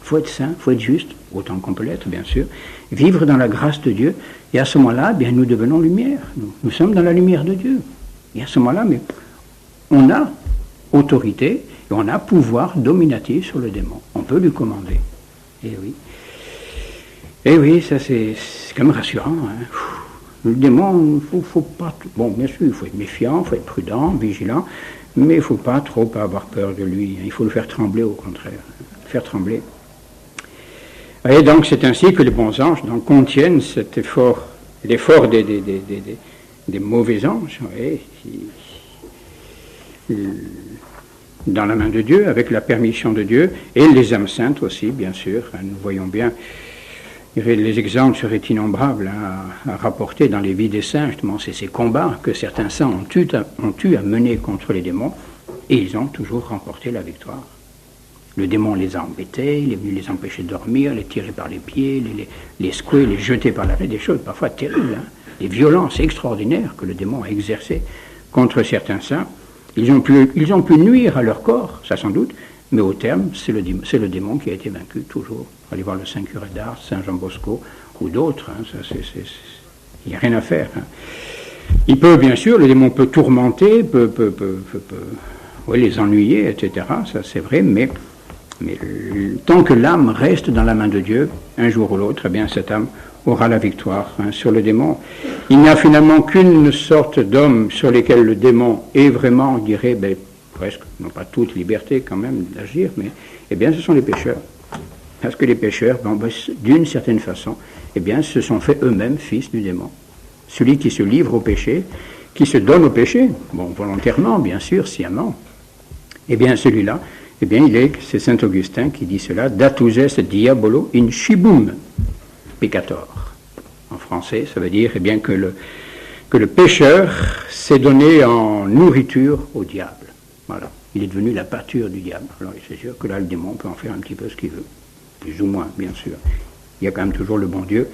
A: Il faut être saint, il faut être juste, autant qu'on peut l'être, bien sûr. Vivre dans la grâce de Dieu. Et à ce moment-là, bien, nous devenons lumière. Nous sommes dans la lumière de Dieu. Et à ce moment-là, mais on a autorité et on a pouvoir dominatif sur le démon. On peut lui commander. Et oui. Et oui, ça c'est quand même rassurant. Hein. Le démon, il faut pas... Bon, bien sûr, il faut être méfiant, il faut être prudent, vigilant, mais il ne faut pas trop avoir peur de lui. Il faut le faire trembler au contraire. Le faire trembler. Et donc c'est ainsi que les bons anges donc, contiennent cet effort, l'effort des mauvais anges, dans la main de Dieu, avec la permission de Dieu, et les âmes saintes aussi, bien sûr. Nous voyons bien, les exemples seraient innombrables à rapporter dans les vies des saints, justement, c'est ces combats que certains saints ont eu à mener contre les démons, et ils ont toujours remporté la victoire. Le démon les a embêtés, il est venu les empêcher de dormir, les tirer par les pieds, les secouer, les jeter par la tête, des choses parfois terribles, hein, des violences extraordinaires que le démon a exercées contre certains saints. Ils ont pu nuire à leur corps, ça sans doute, mais au terme, c'est le démon qui a été vaincu toujours. Allez voir le Saint Curé d'Ars, Saint Jean Bosco, ou d'autres, hein, il n'y a rien à faire. Hein. Il peut, bien sûr, le démon peut tourmenter, peut les ennuyer, etc., ça c'est vrai, mais tant que l'âme reste dans la main de Dieu, un jour ou l'autre, eh bien cette âme aura la victoire hein, sur le démon. Il n'y a finalement qu'une sorte d'homme sur lesquels le démon est vraiment, on dirait, presque, non pas toute liberté quand même d'agir, mais eh bien ce sont les pécheurs. Parce que les pécheurs, d'une certaine façon, eh bien se sont fait eux-mêmes fils du démon. Celui qui se livre au péché, qui se donne au péché, volontairement, bien sûr, sciemment, eh bien celui-là, eh bien, c'est saint Augustin qui dit cela, datus est diabolo in scibum peccator. En français, ça veut dire eh bien, que le pécheur s'est donné en nourriture au diable. Voilà. Il est devenu la pâture du diable. Alors, c'est sûr que là, le démon peut en faire un petit peu ce qu'il veut. Plus ou moins, bien sûr. Il y a quand même toujours le bon Dieu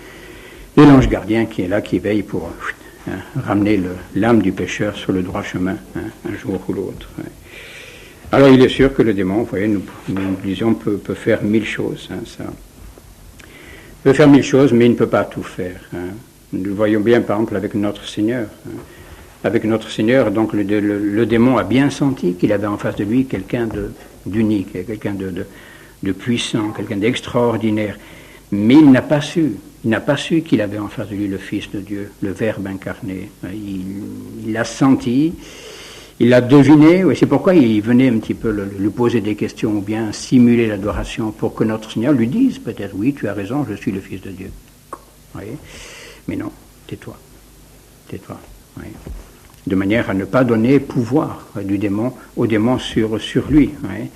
A: et l'ange gardien qui est là, qui veille pour ramener l'âme du pécheur sur le droit chemin, un jour ou l'autre. Alors il est sûr que le démon, vous voyez, nous disons, peut faire mille choses. Ça peut faire mille choses, mais il ne peut pas tout faire. Nous le voyons bien, par exemple, avec notre Seigneur. Avec notre Seigneur, donc le démon a bien senti qu'il avait en face de lui quelqu'un d'unique, quelqu'un de puissant, quelqu'un d'extraordinaire. Mais il n'a pas su qu'il avait en face de lui le Fils de Dieu, le Verbe incarné. Il l'a senti. Il l'a deviné, et c'est pourquoi il venait un petit peu lui poser des questions ou bien simuler l'adoration pour que notre Seigneur lui dise peut-être, oui, tu as raison, je suis le Fils de Dieu. Vous voyez ? Mais non, tais-toi. Tais-toi. Oui. De manière à ne pas donner pouvoir au démon sur lui. Oui.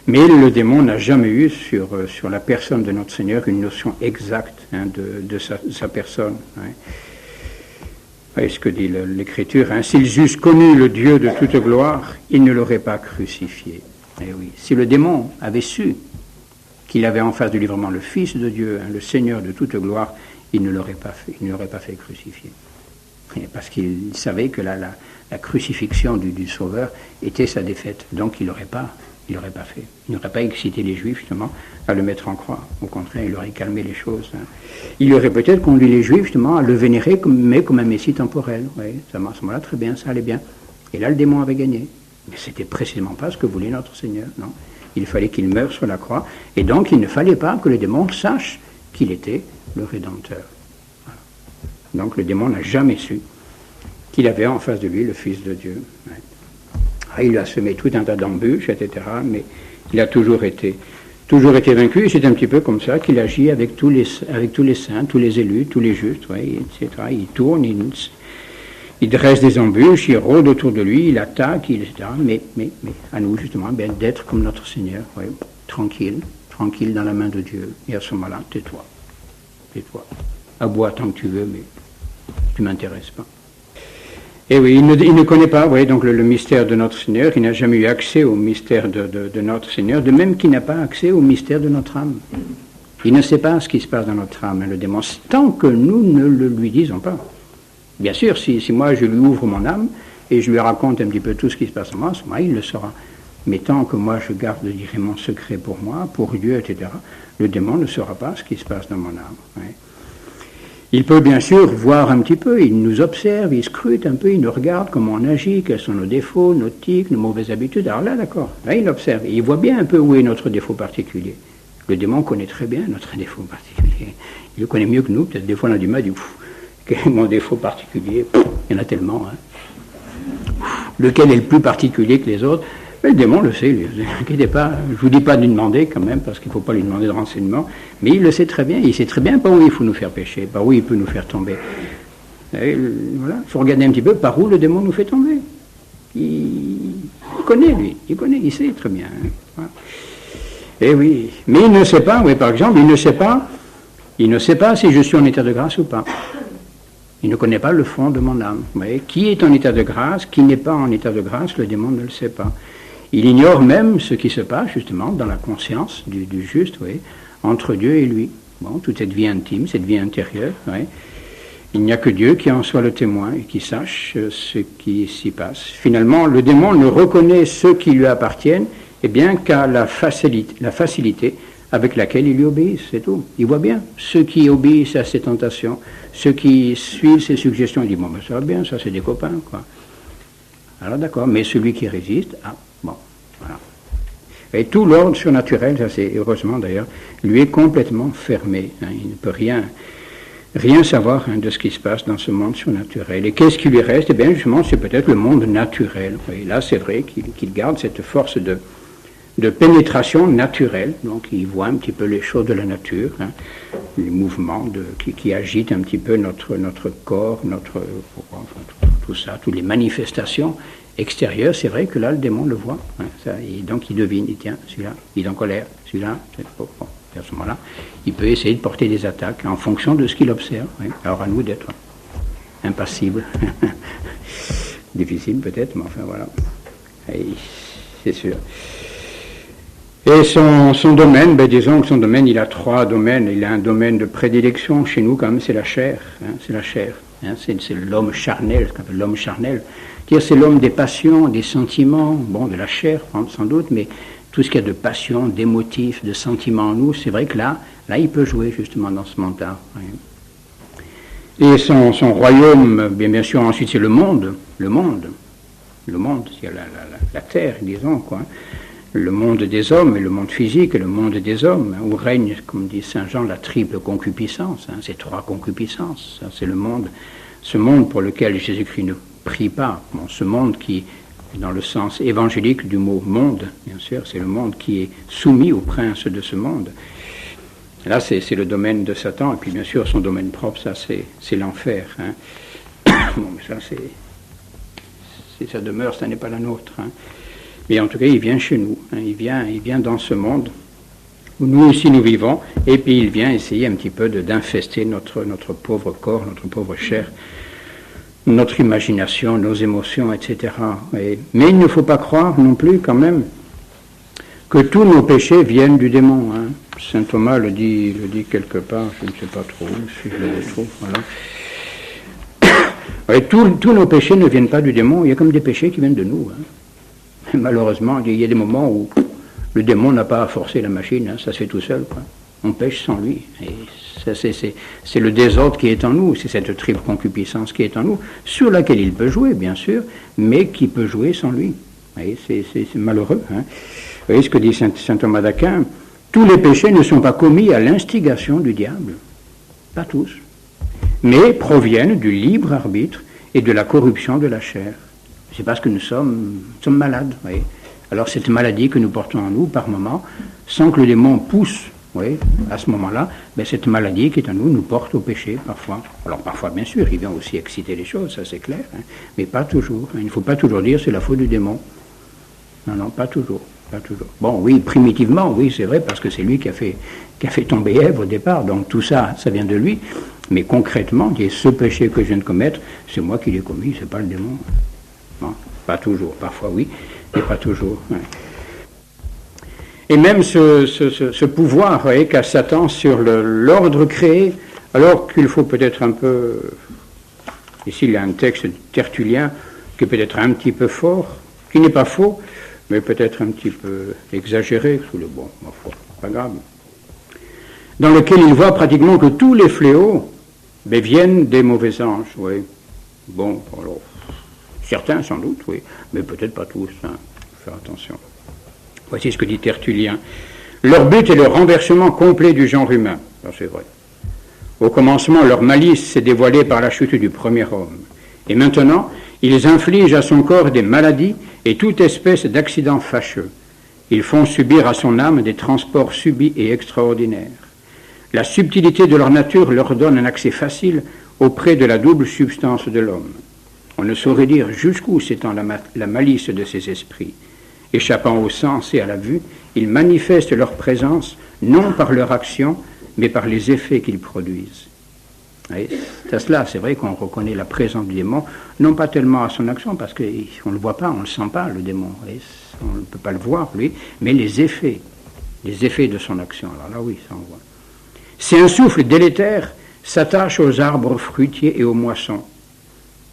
A: Mais le démon n'a jamais eu sur la personne de notre Seigneur une notion exacte de sa personne. Oui. Et ce que dit l'Écriture, s'ils eussent connu le Dieu de toute gloire, ils ne l'auraient pas crucifié. Et oui, si le démon avait su qu'il avait en face de lui vraiment le Fils de Dieu, le Seigneur de toute gloire, il ne l'aurait pas fait crucifier. Et parce qu'il savait que la crucifixion du Sauveur était sa défaite, donc il n'aurait pas fait. Il n'aurait pas excité les Juifs, justement, à le mettre en croix. Au contraire, il aurait calmé les choses. Il aurait peut-être conduit les Juifs, justement, à le vénérer, mais comme un Messie temporel. Oui, ça marche, là, très bien, ça allait bien. Et là, le démon avait gagné. Mais c'était précisément pas ce que voulait notre Seigneur, non. Il fallait qu'il meure sur la croix, et donc il ne fallait pas que le démon sache qu'il était le Rédempteur. Voilà. Donc le démon n'a jamais su qu'il avait en face de lui le Fils de Dieu. Ouais. Il a semé tout un tas d'embûches, etc., mais il a toujours été vaincu, et c'est un petit peu comme ça qu'il agit avec tous les saints, tous les élus, tous les justes, ouais, etc. Il tourne, il dresse des embûches, il rôde autour de lui, il attaque, etc. Mais à nous, justement, d'être comme notre Seigneur, ouais, tranquille, tranquille dans la main de Dieu. Et à ce moment-là, tais-toi. Tais-toi. Aboie tant que tu veux, mais tu ne m'intéresses pas. Et oui, il ne connaît pas, vous voyez, donc le mystère de notre Seigneur, il n'a jamais eu accès au mystère de notre Seigneur, de même qu'il n'a pas accès au mystère de notre âme. Il ne sait pas ce qui se passe dans notre âme, le démon, tant que nous ne le lui disons pas. Bien sûr, si moi je lui ouvre mon âme et je lui raconte un petit peu tout ce qui se passe en moi, à ce moment-là, il le saura. Mais tant que moi je garde, je dirais, mon secret pour moi, pour Dieu, etc., le démon ne saura pas ce qui se passe dans mon âme. Oui. Il peut bien sûr voir un petit peu, il nous observe, il scrute un peu, il nous regarde comment on agit, quels sont nos défauts, nos tics, nos mauvaises habitudes. Alors là, d'accord, là il observe, il voit bien un peu où est notre défaut particulier. Le démon connaît très bien notre défaut particulier. Il le connaît mieux que nous, peut-être des fois on a du mal, il dit, quel est mon défaut particulier? Il y en a tellement. Hein. Lequel est le plus particulier que les autres? Mais le démon le sait, lui, ne vous inquiétez pas. Je ne vous dis pas de lui demander quand même, parce qu'il ne faut pas lui demander de renseignements, mais il le sait très bien, il sait très bien par où il faut nous faire pécher, par où il peut nous faire tomber. Et voilà, il faut regarder un petit peu par où le démon nous fait tomber. Il connaît, lui, il sait très bien. Hein. Voilà. Et oui, mais il ne sait pas, oui, par exemple, il ne sait pas si je suis en état de grâce ou pas. Il ne connaît pas le fond de mon âme. Vous voyez, qui est en état de grâce, qui n'est pas en état de grâce, le démon ne le sait pas. Il ignore même ce qui se passe, justement, dans la conscience du juste, oui, entre Dieu et lui. Bon, toute cette vie intime, cette vie intérieure, oui. Il n'y a que Dieu qui en soit le témoin et qui sache ce qui s'y passe. Finalement, le démon ne reconnaît ceux qui lui appartiennent, eh bien, qu'à la facilité avec laquelle il lui obéissent, c'est tout. Il voit bien ceux qui obéissent à ses tentations, ceux qui suivent ses suggestions, il dit, bon, ben, ça va bien, ça c'est des copains, quoi. Alors d'accord, mais celui qui résiste, bon, voilà. Et tout l'ordre surnaturel, ça c'est heureusement d'ailleurs, lui est complètement fermé. Hein, il ne peut rien savoir de ce qui se passe dans ce monde surnaturel. Et qu'est-ce qui lui reste? Eh bien justement, c'est peut-être le monde naturel. Et là, c'est vrai qu'il garde cette force de pénétration naturelle, donc il voit un petit peu les choses de la nature, hein, les mouvements qui agitent un petit peu notre corps, tout ça, toutes les manifestations extérieures, c'est vrai que là le démon le voit, hein, ça, et donc il devine, il dit tiens, celui-là, il est en colère, celui-là, bon, à ce moment-là, il peut essayer de porter des attaques en fonction de ce qu'il observe. Hein. Alors à nous d'être impassibles, difficile peut-être, mais enfin voilà, et c'est sûr. Et son domaine, disons que son domaine, il a 3 domaines. Il a un domaine de prédilection chez nous, quand même, c'est la chair. Hein, c'est la chair. Hein, c'est l'homme charnel, ce qu'on appelle l'homme charnel. C'est l'homme des passions, des sentiments, bon, de la chair, sans doute, mais tout ce qu'il y a de passion, d'émotifs, de sentiments en nous, c'est vrai que là, il peut jouer justement dans ce monde-là. Hein. Et son royaume, bien sûr, ensuite, c'est le monde. Le monde, c'est la terre, disons, quoi. Le monde des hommes, et le monde physique, et le monde des hommes, où règne, comme dit Saint Jean, la triple concupiscence. Hein, ces 3 concupiscences. C'est le monde, ce monde pour lequel Jésus-Christ ne prie pas. Bon, ce monde qui, dans le sens évangélique du mot monde, bien sûr, c'est le monde qui est soumis au prince de ce monde. Là, c'est le domaine de Satan, et puis bien sûr, son domaine propre, ça, c'est l'enfer. Hein. Bon, mais ça, c'est sa demeure, ça n'est pas la nôtre. Hein. Mais en tout cas, il vient chez nous, hein, il vient dans ce monde où nous aussi nous vivons, et puis il vient essayer un petit peu d'infester notre pauvre corps, notre pauvre chair, notre imagination, nos émotions, etc. Mais il ne faut pas croire non plus quand même que tous nos péchés viennent du démon. Hein. Saint Thomas le dit quelque part, je ne sais pas trop, si je le retrouve, voilà. Et tous nos péchés ne viennent pas du démon, il y a comme des péchés qui viennent de nous. Hein. Malheureusement, il y a des moments où le démon n'a pas à forcer la machine, hein, ça se fait tout seul, quoi. On pêche sans lui. Et ça, c'est le désordre qui est en nous, c'est cette triple concupiscence qui est en nous, sur laquelle il peut jouer, bien sûr, mais qui peut jouer sans lui. C'est malheureux. Hein. Vous voyez ce que dit saint Thomas d'Aquin, tous les péchés ne sont pas commis à l'instigation du diable, pas tous, mais proviennent du libre arbitre et de la corruption de la chair. C'est parce que nous sommes malades. Oui. Alors cette maladie que nous portons en nous par moment, sans que le démon pousse, oui, à ce moment-là, cette maladie qui est en nous nous porte au péché parfois. Alors parfois, bien sûr, il vient aussi exciter les choses, ça c'est clair, hein, mais pas toujours. Il ne faut pas toujours dire c'est la faute du démon. Non, pas toujours. Pas toujours. Bon, oui, primitivement, oui, c'est vrai, parce que c'est lui qui a fait tomber Ève au départ, donc tout ça, ça vient de lui. Mais concrètement, ce péché que je viens de commettre, c'est moi qui l'ai commis, c'est pas le démon. Non, pas toujours, parfois oui, mais pas toujours. Ouais. Et même ce pouvoir qu'a Satan sur l'ordre créé, alors qu'il faut peut-être un peu... Ici, il y a un texte de Tertullien qui est peut-être un petit peu fort, qui n'est pas faux, mais peut-être un petit peu exagéré, sous le bon, pas grave. Dans lequel il voit pratiquement que tous les fléaux viennent des mauvais anges, oui. Bon, alors, certains sans doute, oui, mais peut-être pas tous, hein. Faire attention. Voici ce que dit Tertullien. Leur but est le renversement complet du genre humain. Ça, c'est vrai. Au commencement, leur malice s'est dévoilée par la chute du premier homme. Et maintenant, ils infligent à son corps des maladies et toute espèce d'accidents fâcheux. Ils font subir à son âme des transports subits et extraordinaires. La subtilité de leur nature leur donne un accès facile auprès de la double substance de l'homme. On ne saurait dire jusqu'où s'étend la malice de ces esprits. Échappant au sens et à la vue, ils manifestent leur présence non par leur action, mais par les effets qu'ils produisent. C'est cela, c'est vrai qu'on reconnaît la présence du démon, non pas tellement à son action, parce qu'on ne le voit pas, on ne le sent pas, le démon. On ne peut pas le voir, lui, mais les effets de son action. Alors là, oui, ça on voit. Si un souffle délétère s'attache aux arbres fruitiers et aux moissons,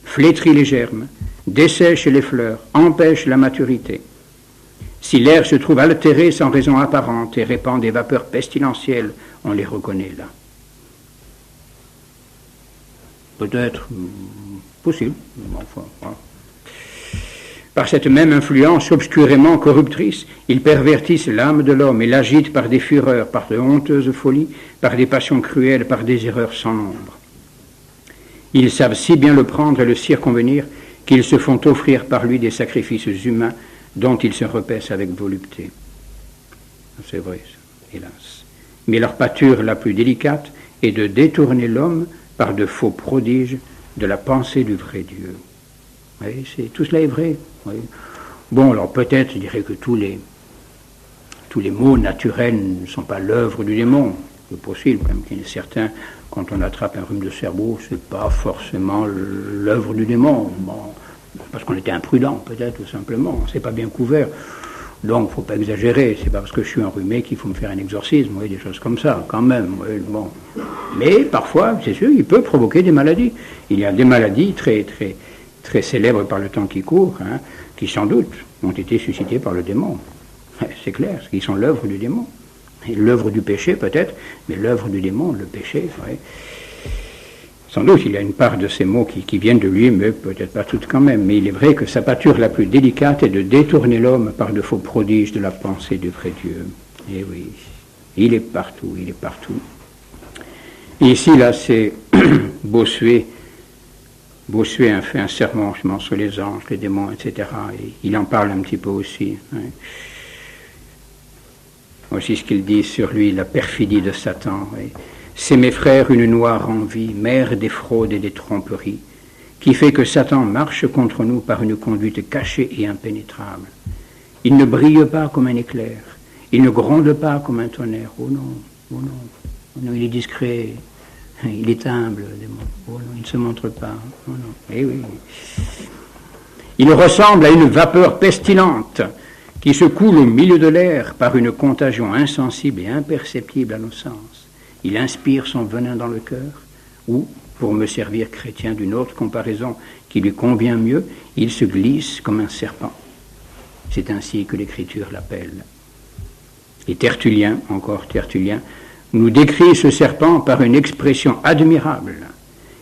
A: flétrit les germes, dessèche les fleurs, empêche la maturité. Si l'air se trouve altéré sans raison apparente et répand des vapeurs pestilentielles, on les reconnaît là. Peut-être possible. Enfin, voilà. Par cette même influence obscurément corruptrice, ils pervertissent l'âme de l'homme et l'agitent par des fureurs, par de honteuses folies, par des passions cruelles, par des erreurs sans nombre. Ils savent si bien le prendre et le circonvenir qu'ils se font offrir par lui des sacrifices humains dont ils se repaissent avec volupté. C'est vrai, hélas. Mais leur pâture la plus délicate est de détourner l'homme par de faux prodiges de la pensée du vrai Dieu. Oui, tout cela est vrai. Oui. Bon, alors peut-être, je dirais que tous les maux naturels ne sont pas l'œuvre du démon. C'est possible, même qu'il y en ait certains, quand on attrape un rhume de cerveau, c'est pas forcément l'œuvre du démon. Bon, parce qu'on était imprudent, peut-être, tout simplement. C'est pas bien couvert. Donc, il ne faut pas exagérer. C'est pas parce que je suis enrhumé qu'il faut me faire un exorcisme. Oui, des choses comme ça, quand même. Oui, bon. Mais parfois, c'est sûr, il peut provoquer des maladies. Il y a des maladies très, très, très célèbres par le temps qui court, hein, qui sans doute ont été suscitées par le démon. C'est clair, qui sont l'œuvre du démon. Et l'œuvre du péché peut-être, mais l'œuvre du démon, le péché, ouais. Sans doute il y a une part de ces mots qui viennent de lui, mais peut-être pas toutes quand même. Mais il est vrai que sa pâture la plus délicate est de détourner l'homme par de faux prodiges de la pensée du vrai Dieu. Et oui, il est partout, il est partout. Et ici, là, c'est Bossuet. Bossuet a fait un sermon sur les anges, les démons, etc. Et il en parle un petit peu aussi. Ouais. Voici ce qu'il dit sur lui, la perfidie de Satan. Ouais. C'est, mes frères, une noire envie, mère des fraudes et des tromperies, qui fait que Satan marche contre nous par une conduite cachée et impénétrable. Il ne brille pas comme un éclair, il ne gronde pas comme un tonnerre. Oh non, oh non, oh non, il est discret. Il est humble, le démon. Oh non, il ne se montre pas. Oh non. Eh oui. Il ressemble à une vapeur pestilente qui se coule au milieu de l'air par une contagion insensible et imperceptible à nos sens. Il inspire son venin dans le cœur, ou, pour me servir chrétien d'une autre comparaison qui lui convient mieux, il se glisse comme un serpent. C'est ainsi que l'Écriture l'appelle. Et Tertullien, encore Tertullien, nous décrit ce serpent par une expression admirable.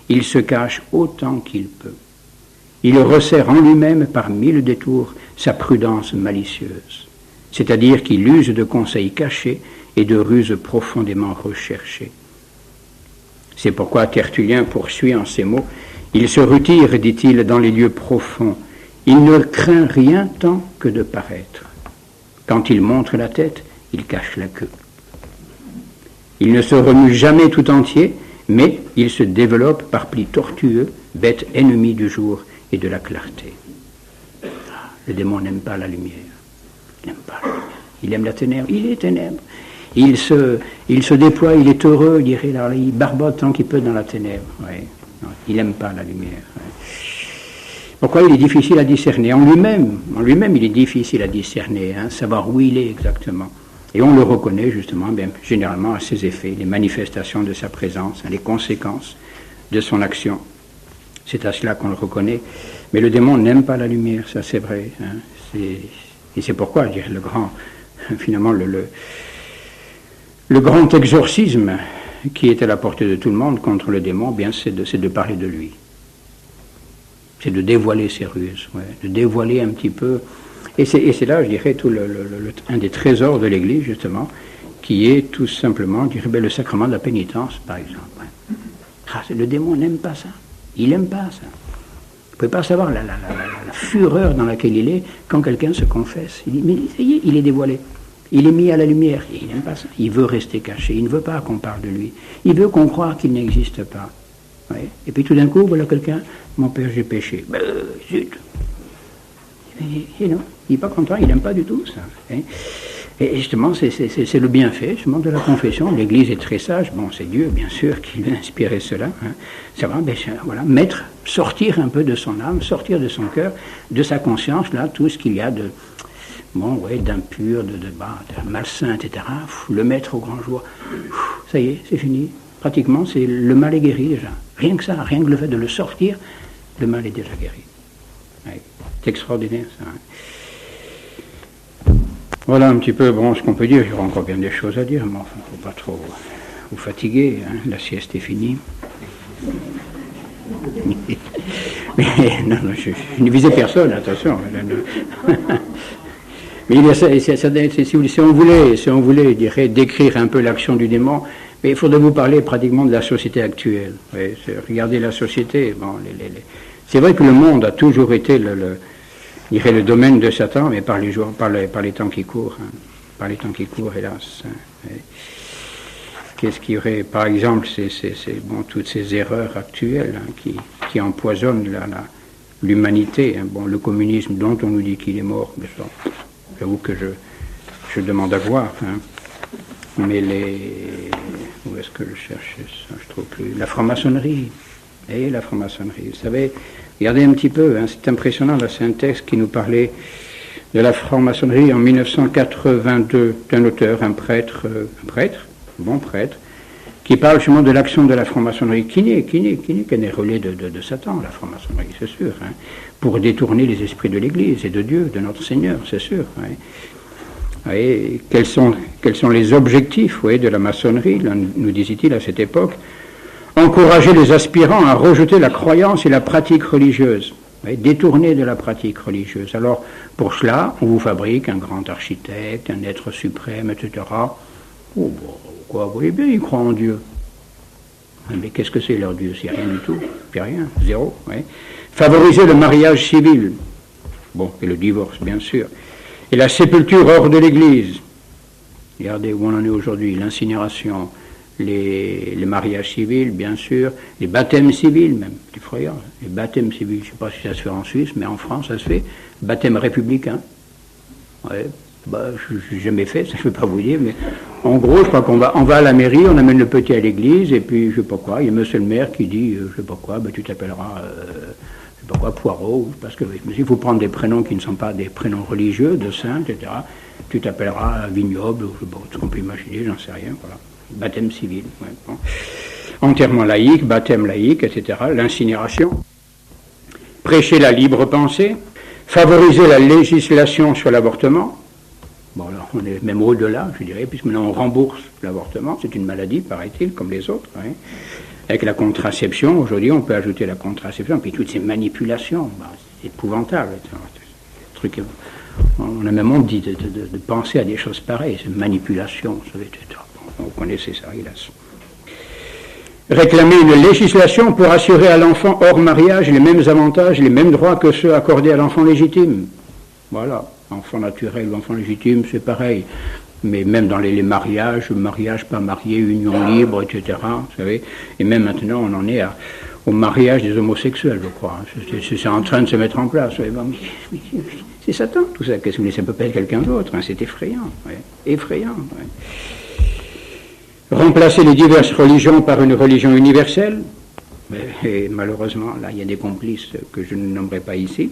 A: Il se cache autant qu'il peut. Il resserre en lui-même par 1000 détours sa prudence malicieuse, c'est-à-dire qu'il use de conseils cachés et de ruses profondément recherchées. C'est pourquoi Tertullien poursuit en ces mots, il se retire, dit-il, dans les lieux profonds. Il ne craint rien tant que de paraître. Quand il montre la tête, il cache la queue. Il ne se remue jamais tout entier, mais il se développe par plis tortueux, bête ennemie du jour et de la clarté. Le démon n'aime pas la lumière. Il n'aime pas la lumière. Il aime la ténèbre. Il est ténèbre. Il se déploie, il est heureux, il dirait, là, il barbote tant qu'il peut dans la ténèbre. Ouais. Non, il n'aime pas la lumière. Ouais. Pourquoi il est difficile à discerner? En lui-même, il est difficile à discerner, hein, savoir où il est exactement. Et on le reconnaît justement, bien, généralement à ses effets, les manifestations de sa présence, hein, les conséquences de son action. C'est à cela qu'on le reconnaît. Mais le démon n'aime pas la lumière, ça c'est vrai. Hein, et c'est pourquoi, je dirais, finalement, le grand exorcisme qui est à la portée de tout le monde contre le démon, bien, c'est de parler de lui. C'est de dévoiler ses ruses, ouais, de dévoiler un petit peu. Et c'est là, je dirais, un des trésors de l'Église, justement, qui est tout simplement, je dirais, le sacrement de la pénitence, par exemple. Ouais. Ah, le démon n'aime pas ça. Il n'aime pas ça. Vous ne pouvez pas savoir la fureur dans laquelle il est quand quelqu'un se confesse. Il dit, mais ça y est, il est dévoilé. Il est mis à la lumière. Il n'aime pas ça. Il veut rester caché. Il ne veut pas qu'on parle de lui. Il veut qu'on croie qu'il n'existe pas. Ouais. Et puis tout d'un coup, voilà quelqu'un, mon père, j'ai péché. Ben, zut. Et non, il n'est pas content, il n'aime pas du tout ça. Hein. Et justement, c'est le bienfait justement de la confession. L'Église est très sage. Bon, c'est Dieu, bien sûr, qui lui a inspiré cela. Hein. C'est vrai, ben, voilà, sortir un peu de son âme, sortir de son cœur, de sa conscience, là, tout ce qu'il y a de, bon, ouais, d'impur, de malsain, etc. Le mettre au grand jour. Ça y est, c'est fini. Pratiquement, le mal est guéri déjà. Rien que ça, rien que le fait de le sortir, le mal est déjà guéri. Ouais. C'est extraordinaire, ça. Hein. Voilà un petit peu, bon, ce qu'on peut dire. Il y aura encore bien des choses à dire, mais enfin, il ne faut pas trop vous fatiguer. Hein. La sieste est finie. Mais non, je ne visais personne, attention. Mais il y a si on voulait, dirais, décrire un peu l'action du démon, mais il faudrait vous parler pratiquement de la société actuelle. Oui, regardez la société. Bon, c'est vrai que le monde a toujours été le domaine de Satan, mais par les temps qui courent. Hein, par les temps qui courent, hélas. Hein, qu'est-ce qu'il y aurait, par exemple, bon, toutes ces erreurs actuelles hein, qui empoisonnent l'humanité. Hein, bon, le communisme dont on nous dit qu'il est mort, mais ça, j'avoue que je demande à voir. Hein, mais où est-ce que je cherchais ça? Je trouve plus. La franc-maçonnerie. Et la franc-maçonnerie. Vous savez, regardez un petit peu, hein, c'est impressionnant, là, c'est un texte qui nous parlait de la franc-maçonnerie en 1982, d'un auteur, un bon prêtre, qui parle justement de l'action de la franc-maçonnerie, qui n'est qu'un relais de Satan, la franc-maçonnerie, c'est sûr, hein, pour détourner les esprits de l'Église et de Dieu, de notre Seigneur, c'est sûr. Hein. Et quels sont les objectifs de la maçonnerie, nous disait-il à cette époque? Encourager les aspirants à rejeter la croyance et la pratique religieuse, détourner de la pratique religieuse. Alors, pour cela, on vous fabrique un grand architecte, un être suprême, etc. Oh, bon, quoi, vous voyez bien, ils croient en Dieu. Mais qu'est-ce que c'est leur Dieu? C'est rien du tout, c'est rien, zéro. Ouais. Favoriser le mariage civil, bon, et le divorce, bien sûr. Et la sépulture hors de l'Église. Regardez où on en est aujourd'hui, l'incinération, les mariages civils, bien sûr, les baptêmes civils même, c'est effrayant. Les baptêmes civils, je ne sais pas si ça se fait en Suisse, mais en France ça se fait. Baptême républicain. Ouais, bah, je n'ai jamais fait, ça je ne peux pas vous dire, mais en gros, je crois qu'on va à la mairie, on amène le petit à l'église, et puis je ne sais pas quoi, il y a monsieur le maire qui dit, je ne sais pas quoi, bah, tu t'appelleras... Pourquoi Poirot? Parce que il faut prendre des prénoms qui ne sont pas des prénoms religieux, de saints, etc. Tu t'appelleras Vignoble, ou bon, ce qu'on peut imaginer, j'en sais rien. Voilà. Baptême civil. Ouais, bon. Enterrement laïque, baptême laïque, etc. L'incinération. Prêcher la libre pensée. Favoriser la législation sur l'avortement. Bon, alors on est même au-delà, je dirais, puisque maintenant on rembourse l'avortement. C'est une maladie, paraît-il, comme les autres. Ouais. Avec la contraception, aujourd'hui, on peut ajouter la contraception, puis toutes ces manipulations, bah, c'est épouvantable. On a même honte de penser à des choses pareilles, ces manipulations, on connaissait ça, hélas. Réclamer une législation pour assurer à l'enfant hors mariage les mêmes avantages, les mêmes droits que ceux accordés à l'enfant légitime. Voilà, enfant naturel ou enfant légitime, c'est pareil. Mais même dans les mariage pas marié, union libre, etc. Vous savez, et même maintenant on en est au mariage des homosexuels, je crois. C'est en train de se mettre en place. Mais c'est Satan, tout ça. Qu'est-ce que vous voulez, ça peut pas être quelqu'un d'autre. Hein, c'est effrayant. Ouais. Effrayant. Ouais. Remplacer les diverses religions par une religion universelle. Et malheureusement, là, il y a des complices que je ne nommerai pas ici.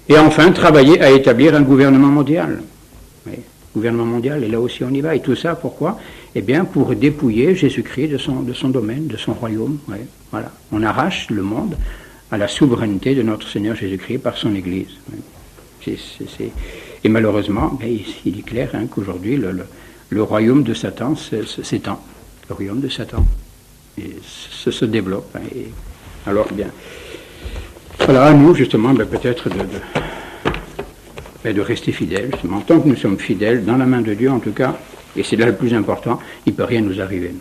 A: Et enfin, travailler à établir un gouvernement mondial. Oui, gouvernement mondial, et là aussi on y va. Et tout ça, pourquoi? Eh bien, pour dépouiller Jésus-Christ de son domaine, de son royaume. Oui, voilà. On arrache le monde à la souveraineté de notre Seigneur Jésus-Christ par son Église. Oui. Et malheureusement, il est clair qu'aujourd'hui, le royaume de Satan s'étend. Le royaume de Satan se développe. Et alors, bien... Voilà, à nous, justement, peut-être de rester fidèles, justement. Tant que nous sommes fidèles, dans la main de Dieu, en tout cas, et c'est là le plus important, il ne peut rien nous arriver.